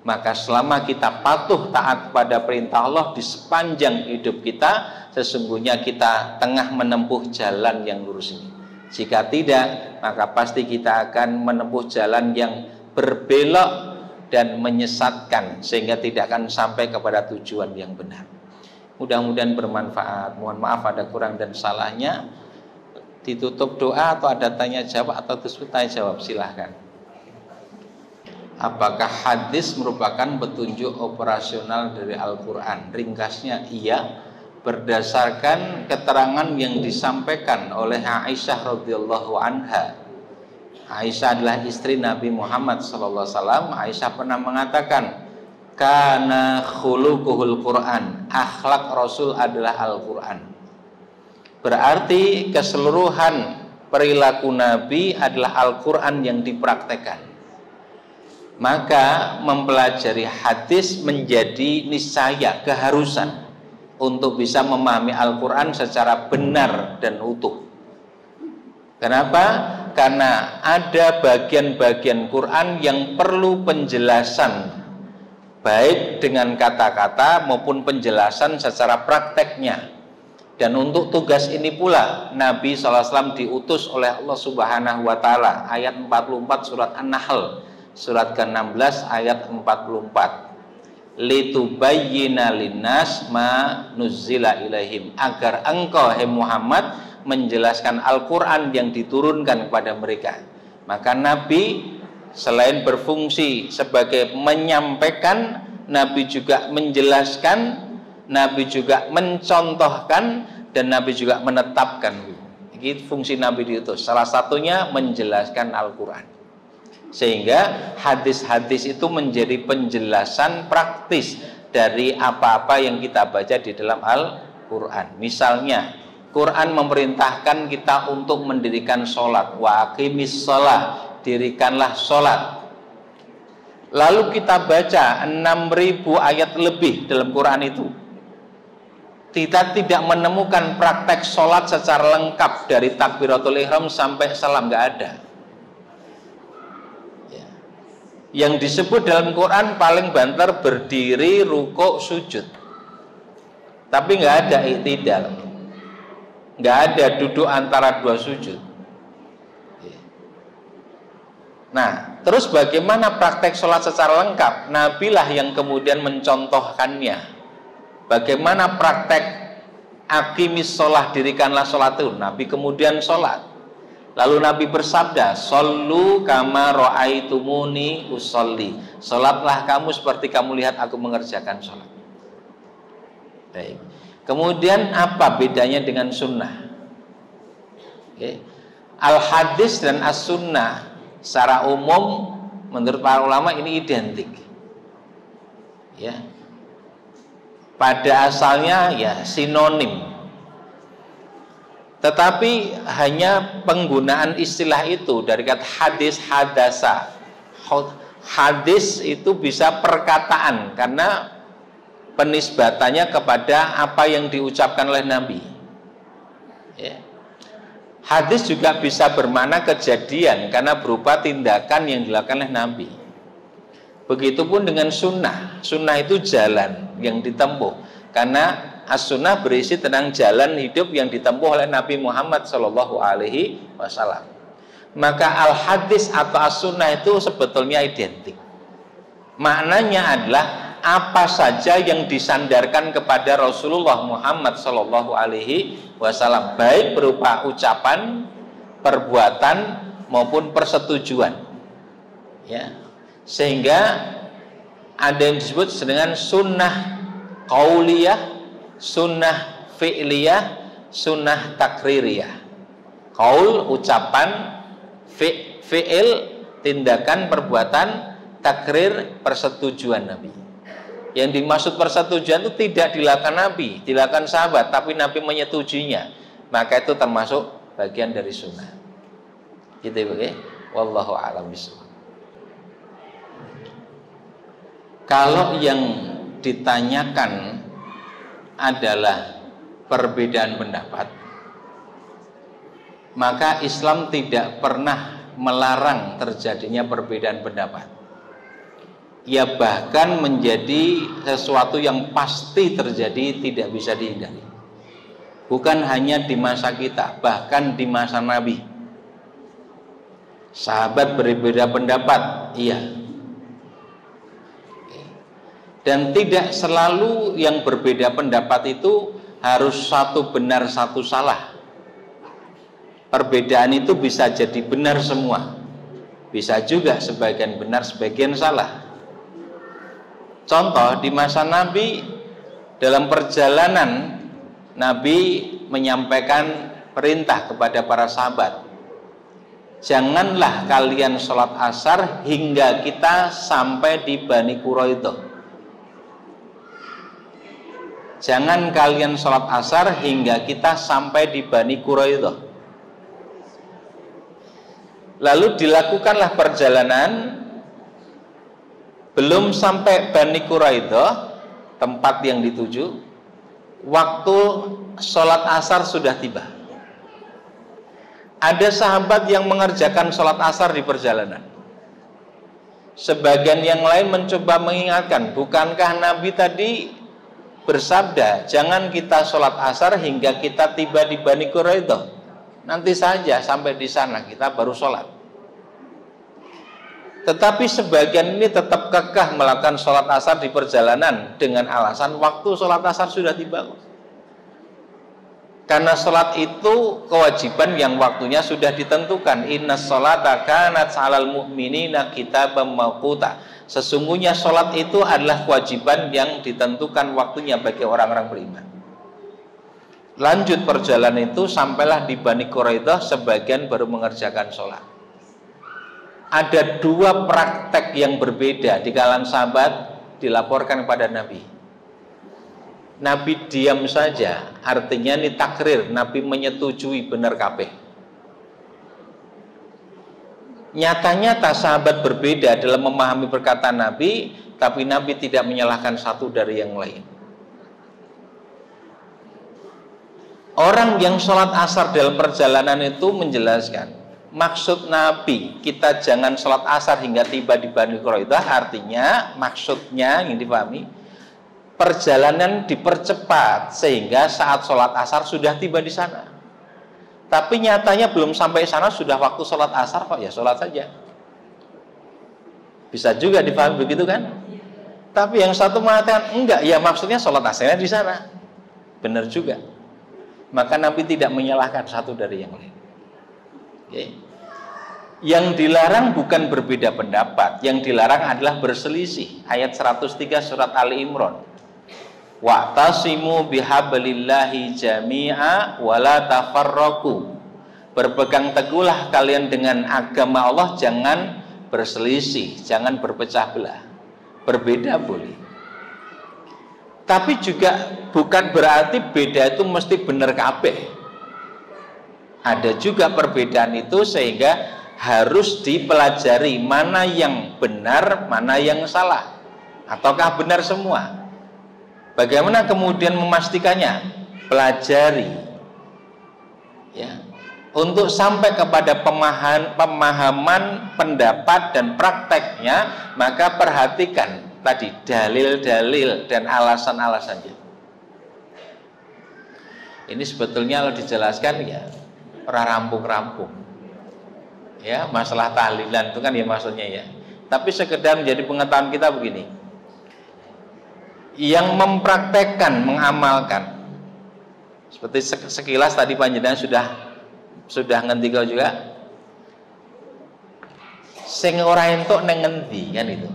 Maka selama kita patuh taat pada perintah Allah di sepanjang hidup kita, sesungguhnya kita tengah menempuh jalan yang lurus ini. Jika tidak, maka pasti kita akan menempuh jalan yang berbelok dan menyesatkan, sehingga tidak akan sampai kepada tujuan yang benar. Mudah-mudahan bermanfaat. Mohon maaf ada kurang dan salahnya. Ditutup doa atau ada tanya jawab atau terus tanya jawab, silahkan. Apakah hadis merupakan petunjuk operasional dari Al-Quran? Ringkasnya iya, berdasarkan keterangan yang disampaikan oleh Aisyah radhiyallahu anha. Aisyah adalah istri Nabi Muhammad SAW. Aisyah pernah mengatakan, kana khuluquhul Quran, akhlak Rasul adalah Al-Quran. Berarti keseluruhan perilaku Nabi adalah Al-Quran yang dipraktekkan. Maka mempelajari hadis menjadi niscaya, keharusan untuk bisa memahami Al-Quran secara benar dan utuh. Kenapa? Karena ada bagian-bagian Quran yang perlu penjelasan, baik dengan kata-kata maupun penjelasan secara prakteknya. Dan untuk tugas ini pula Nabi SAW diutus oleh Allah Subhanahu wa Ta'ala. Ayat 44 surat An-Nahl, surat ke-16 ayat 44. Litubayyina linnas ma nuzzila ilaihim, agar engkau hai Muhammad menjelaskan Al-Quran yang diturunkan kepada mereka. Maka Nabi selain berfungsi sebagai menyampaikan, Nabi juga menjelaskan, Nabi juga mencontohkan, dan Nabi juga menetapkan. Ini fungsi Nabi diutus. Salah satunya menjelaskan Al-Quran. Sehingga hadis-hadis itu menjadi penjelasan praktis dari apa-apa yang kita baca di dalam Al-Quran. Misalnya, Quran memerintahkan kita untuk mendirikan sholat. Wa aqimis sholat, dirikanlah sholat. Lalu kita baca 6.000 ayat lebih dalam Quran itu. Kita tidak menemukan praktek sholat secara lengkap dari takbiratul ihram sampai salam, nggak ada. Yang disebut dalam Quran paling banter berdiri, rukuk, sujud. Tapi nggak ada i'tidal. Nggak ada duduk antara dua sujud. Nah, terus bagaimana praktek sholat secara lengkap? Nabi lah yang kemudian mencontohkannya. Bagaimana praktek aqimis sholat, dirikanlah sholat itu? Nabi kemudian sholat. Lalu Nabi bersabda, "Shollu kama ra'aitumuni usolli." Sholatlah kamu seperti kamu lihat aku mengerjakan sholat. Baik. Kemudian apa bedanya dengan sunnah? Al-hadis dan as-sunnah secara umum menurut para ulama ini identik. Ya. Pada asalnya ya sinonim. Tetapi hanya penggunaan istilah itu dari kata hadis, hadasa. Hadis itu bisa perkataan karena penisbatannya kepada apa yang diucapkan oleh Nabi. Ya. Hadis juga bisa bermakna kejadian karena berupa tindakan yang dilakukan oleh Nabi. Begitupun dengan sunnah. Sunnah itu jalan yang ditempuh karena as-sunnah berisi tentang jalan hidup yang ditempuh oleh Nabi Muhammad SAW. Maka al-hadis atau as-sunnah itu sebetulnya identik. Maknanya adalah apa saja yang disandarkan kepada Rasulullah Muhammad SAW, baik berupa ucapan, perbuatan maupun persetujuan. Ya. Sehingga ada yang disebut dengan sunnah qauliyah, sunnah fi'liyah, sunnah takririyah. Qaul, ucapan, fi'il, tindakan, perbuatan, takrir, persetujuan Nabi. Yang dimaksud persetujuan itu tidak dilakukan Nabi, dilakukan sahabat, tapi Nabi menyetujuinya. Maka itu termasuk bagian dari sunnah. Gitu ya, wallahu a'lam bishawab. Kalau yang ditanyakan adalah perbedaan pendapat, maka Islam tidak pernah melarang terjadinya perbedaan pendapat. Ya bahkan menjadi sesuatu yang pasti terjadi, tidak bisa dihindari. Bukan hanya di masa kita, bahkan di masa Nabi. Sahabat berbeda pendapat, iya. Dan tidak selalu yang berbeda pendapat itu harus satu benar satu salah. Perbedaan itu bisa jadi benar semua, bisa juga sebagian benar sebagian salah. Contoh, di masa Nabi, dalam perjalanan Nabi menyampaikan perintah kepada para sahabat, janganlah kalian sholat asar hingga kita sampai di Bani Quraidah. Jangan kalian sholat asar hingga kita sampai di Bani Quraidah. Lalu dilakukanlah perjalanan, belum sampai Bani Quraidah, tempat yang dituju, waktu sholat asar sudah tiba. Ada sahabat yang mengerjakan sholat asar di perjalanan. Sebagian yang lain mencoba mengingatkan, bukankah Nabi tadi bersabda, jangan kita sholat asar hingga kita tiba di Bani Quraidah. Nanti saja sampai di sana kita baru sholat. Tetapi sebagian ini tetap kekeh melakukan sholat asar di perjalanan dengan alasan waktu sholat asar sudah tiba. Karena sholat itu kewajiban yang waktunya sudah ditentukan. Inna sholata kanat 'alal mu'minina kitaban mawquta. Sesungguhnya sholat itu adalah kewajiban yang ditentukan waktunya bagi orang-orang beriman. Lanjut perjalanan itu, sampailah di Bani Quraidah, sebagian baru mengerjakan sholat. Ada dua praktek yang berbeda di kalangan sahabat dilaporkan kepada Nabi. Nabi diam saja, artinya ini takrir, Nabi menyetujui benar kabeh. Nyata-nyata sahabat berbeda dalam memahami perkataan Nabi, tapi Nabi tidak menyalahkan satu dari yang lain. Orang yang sholat asar dalam perjalanan itu menjelaskan, maksud Nabi kita jangan sholat asar hingga tiba di Bani Quraidah, artinya maksudnya yang dipahami, perjalanan dipercepat sehingga saat sholat asar sudah tiba di sana. Tapi nyatanya belum sampai sana sudah waktu sholat asar kok, ya sholat saja. Bisa juga dipahami begitu kan? Tapi yang satu mengatakan enggak, ya maksudnya sholat asarnya di sana. Benar juga. Maka Nabi tidak menyalahkan satu dari yang lain. Oke. Yang dilarang bukan berbeda pendapat, yang dilarang adalah berselisih. Ayat 103 surat Ali Imran. Wa'tasimu bihablillahi jami'a wala tafarraqu. Berpegang teguhlah kalian dengan agama Allah, jangan berselisih, jangan berpecah belah. Berbeda boleh, tapi juga bukan berarti beda itu mesti benar kabeh. Ada juga perbedaan itu sehingga harus dipelajari mana yang benar, mana yang salah, ataukah benar semua. Bagaimana kemudian memastikannya? Pelajari, ya, untuk sampai kepada pemahaman, pendapat dan prakteknya, maka perhatikan tadi dalil-dalil dan alasan-alasannya. Ini sebetulnya kalau dijelaskan ya ora rampung-rampung. Ya, masalah tahlilan itu kan ya maksudnya ya. Tapi sekedar menjadi pengetahuan kita begini. Yang mempraktekkan, mengamalkan. Seperti sekilas tadi panjenengan sudah ngendika juga. Sing ora entuk ning ngendi kan itu.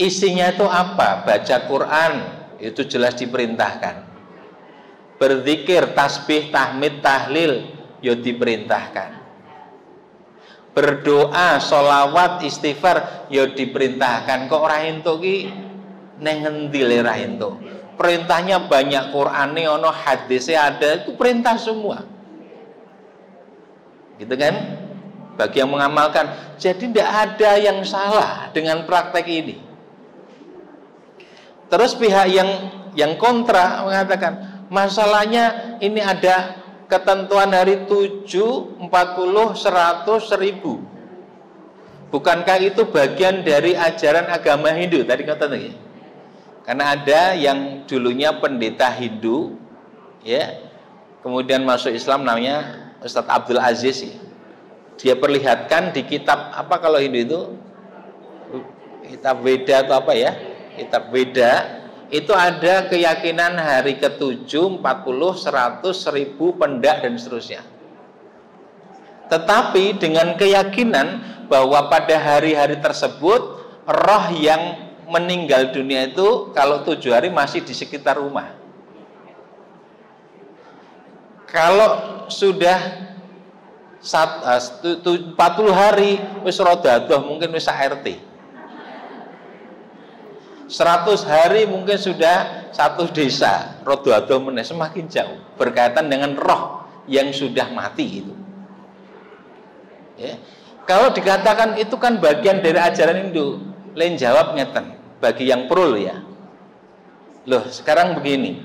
Isinya itu apa? Baca Quran itu jelas diperintahkan. Berzikir, tasbih, tahmid, tahlil ya diperintahkan. Berdoa, sholawat, istighfar ya diperintahkan. Kok ora entuk ki ning ngendi le ora entuk? Perintahnya banyak, Qur'ane ono, hadisnya ada, itu perintah semua. Gitu kan? Bagi yang mengamalkan. Jadi tidak ada yang salah dengan praktek ini. Terus pihak yang kontra mengatakan, masalahnya ini ada ketentuan hari 7, 40, 100, 1000. Bukankah itu bagian dari ajaran agama Hindu? Tadi kata tadi. Karena ada yang dulunya pendeta Hindu, ya, kemudian masuk Islam, namanya Ustadz Abdul Aziz. Ya. Dia perlihatkan di kitab apa kalau Hindu itu, kitab Weda atau apa ya, kitab Weda itu ada keyakinan hari ke-7, 40, 100, 1000 pendak dan seterusnya. Tetapi dengan keyakinan bahwa pada hari-hari tersebut roh yang meninggal dunia itu kalau 7 hari masih di sekitar rumah. Kalau sudah 40 hari wis rodadoh, mungkin wis RT. 100 hari mungkin sudah satu desa, rodadoh meneh, semakin jauh berkaitan dengan roh yang sudah mati itu. Ya. Kalau dikatakan itu kan bagian dari ajaran Hindu, lain jawab ngeten, bagi yang pro ya. Loh, sekarang begini,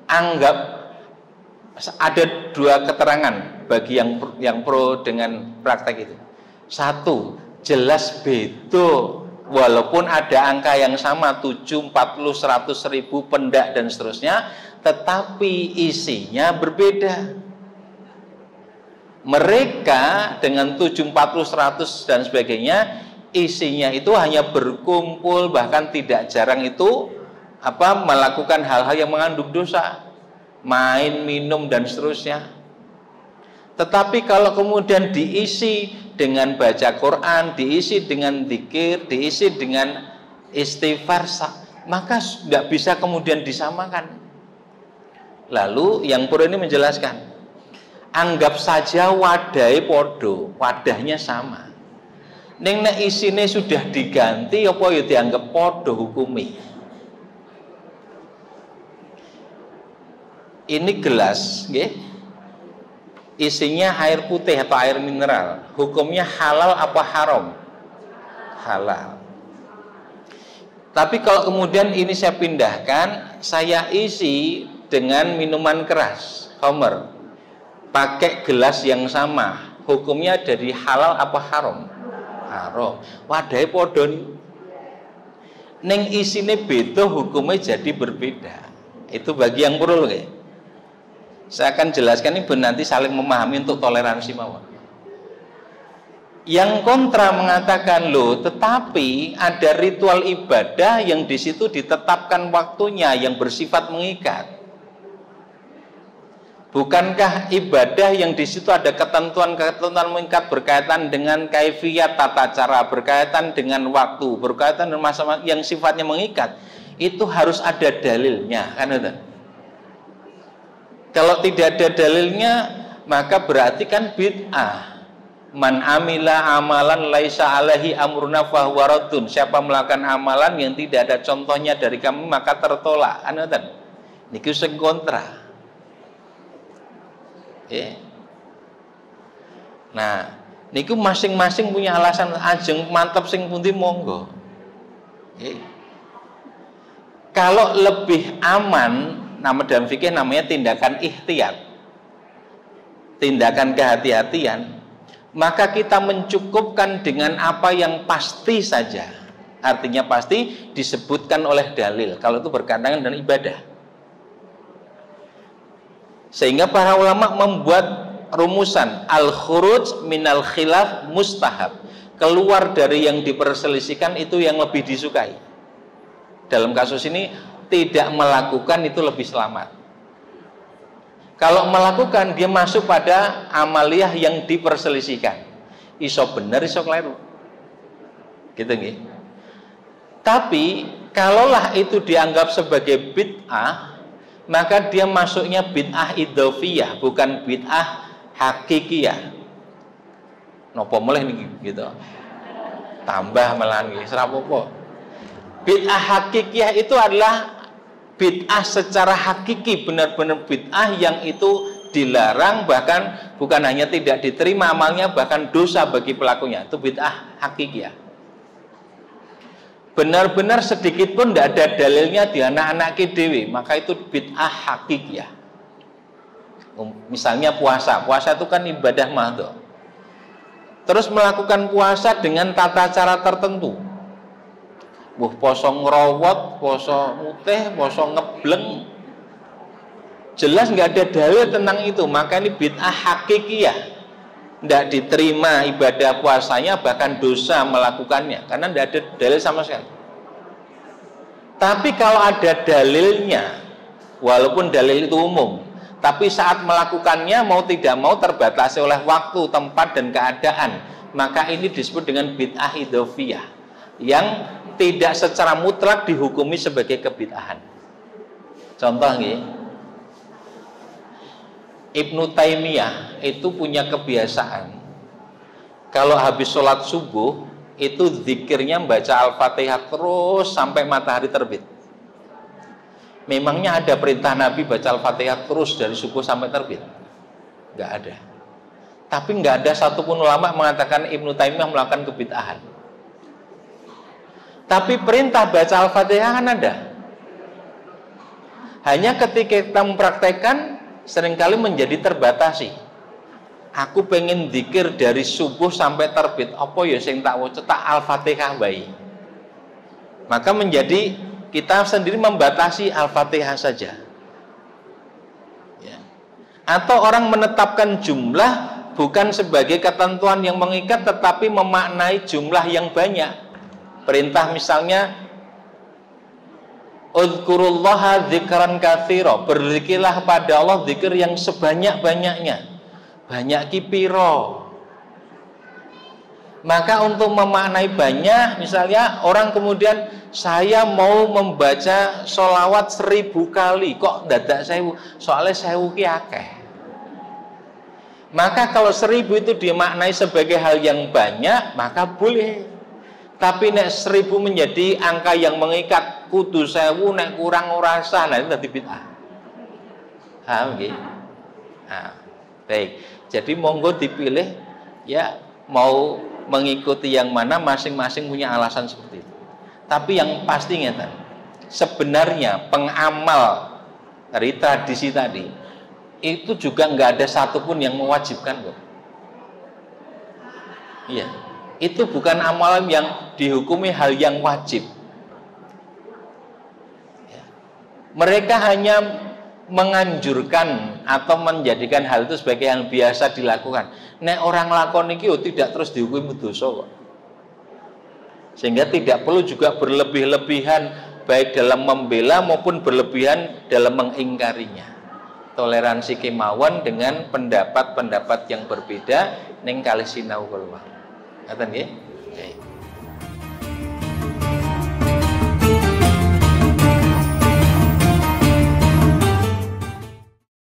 anggap ada dua keterangan bagi yang pro dengan praktek itu. Satu, jelas beda walaupun ada angka yang sama 7, 40, 100, 1000 pendak dan seterusnya, tetapi isinya berbeda. Mereka dengan 7, 40, 100 dan sebagainya, isinya itu hanya berkumpul, bahkan tidak jarang itu melakukan hal-hal yang mengandung dosa, main, minum dan seterusnya. Tetapi kalau kemudian diisi dengan baca Quran, diisi dengan zikir, diisi dengan istighfar, maka nggak bisa kemudian disamakan. Lalu yang pura ini menjelaskan, anggap saja wadai podo, wadahnya sama. Neng nek isine sudah diganti apa ya dianggap podo hukumi. Ini gelas, nggih. Isinya air putih atau air mineral. Hukumnya halal apa haram? Halal. Tapi kalau kemudian ini saya pindahkan, saya isi dengan minuman keras, khamr, pakai gelas yang sama, hukumnya jadi halal apa haram? Haram. Wadai podon neng isine beda, hukumnya jadi berbeda. Itu bagi yang perlu ya. Saya akan jelaskan ini nanti saling memahami untuk toleransi mawon. Yang kontra mengatakan loh, tetapi ada ritual ibadah yang di situ ditetapkan waktunya yang bersifat mengikat. Bukankah ibadah yang di situ ada ketentuan-ketentuan mengikat berkaitan dengan kaifiyat tata cara, berkaitan dengan waktu, berkaitan dengan masa yang sifatnya mengikat, itu harus ada dalilnya, kan itu? Kalau tidak ada dalilnya, maka berarti kan bid'ah. Man amila amalan laisa alaihi amruna fahuwa raddun. Siapa melakukan amalan yang tidak ada contohnya dari kami, maka tertolak. Niki sing kontra. Nah, niku masing-masing punya alasan, ajeng mantep sing pundi monggo. Kalau lebih aman, nama dalam fikih namanya tindakan ihtiyat, tindakan kehati-hatian, maka kita mencukupkan dengan apa yang pasti saja. Artinya pasti disebutkan oleh dalil, kalau itu berkaitan dengan ibadah. Sehingga para ulama membuat rumusan al-khuruj minal khilaf mustahab, keluar dari yang diperselisihkan itu yang lebih disukai. Dalam kasus ini tidak melakukan itu lebih selamat. Kalau melakukan dia masuk pada amaliyah yang diperselisihkan, iso bener iso keliru, gitu nggih. Tapi kalaulah itu dianggap sebagai bid'ah, maka dia masuknya bid'ah idhofiyah, bukan bid'ah hakikiyah. Nopo mulai nih gitu, tambah melangi serapopo. Bid'ah hakikiyah itu adalah bid'ah secara hakiki, benar-benar bid'ah yang itu dilarang, bahkan bukan hanya tidak diterima amalnya, bahkan dosa bagi pelakunya. Itu bid'ah hakikiyah. Benar-benar sedikit pun tidak ada dalilnya di anak-anak dewi, maka itu bid'ah hakikiyah. Misalnya puasa itu kan ibadah mahdhah. Terus melakukan puasa dengan tata cara tertentu. Poso ngerowot, poso mutih, poso ngebleng. Jelas nggak ada dalil tentang itu, maka ini bid'ah hakikiyah. Tidak diterima ibadah puasanya, bahkan dosa melakukannya, karena tidak ada dalil sama sekali. Tapi kalau ada dalilnya, walaupun dalil itu umum, tapi saat melakukannya mau tidak mau terbatasi oleh waktu, tempat, dan keadaan, maka ini disebut dengan bid'ah idhofiyah, yang tidak secara mutlak dihukumi sebagai kebid'ahan. Contoh nih, Ibnu Taimiyah itu punya kebiasaan kalau habis sholat subuh itu zikirnya membaca Al-Fatihah terus sampai matahari terbit. Memangnya ada perintah Nabi baca Al-Fatihah terus dari subuh sampai terbit? Nggak ada. Tapi nggak ada satupun ulama mengatakan Ibnu Taimiyah melakukan kebid'ahan. Tapi perintah baca Al-Fatihah kan ada. Hanya ketika kita mempraktekkan seringkali menjadi terbatasi. Aku pengen zikir dari subuh sampai terbit, apa ya sing tak waca, tak Al-Fatihah bayi. Maka menjadi kita sendiri membatasi Al-Fatihah saja. Ya. Atau orang menetapkan jumlah bukan sebagai ketentuan yang mengikat, tetapi memaknai jumlah yang banyak. Perintah misalnya Udzurullaha dzikran katsira, berzikirlah pada Allah zikir yang sebanyak-banyaknya. Banyak kipiro. Maka untuk memaknai banyak, misalnya orang kemudian saya mau membaca sholawat 1000 kali, kok dadak 1000? Soalnya 1000 ki akeh. Maka kalau 1000 itu dimaknai sebagai hal yang banyak, maka boleh. Tapi nek 1000 menjadi angka yang mengikat, kudu 1000, nek kurang ora sah, nah itu dadi bid'ah. Paham nggih? Nah, baik. Jadi monggo dipilih ya, mau mengikuti yang mana, masing-masing punya alasan seperti itu. Tapi yang pasti ngeten, sebenarnya pengamal dari tradisi tadi itu juga nggak ada satupun yang mewajibkan kok. Iya. Itu bukan amalan yang dihukumi hal yang wajib. Mereka hanya menganjurkan atau menjadikan hal itu sebagai yang biasa dilakukan. Nek orang lakon iki tidak terus dihukumi dosa kok. Sehingga tidak perlu juga berlebih-lebihan baik dalam membela maupun berlebihan dalam mengingkarinya. Toleransi kemauan dengan pendapat-pendapat yang berbeda ning kalih sinau keluar. Ngaten nggih?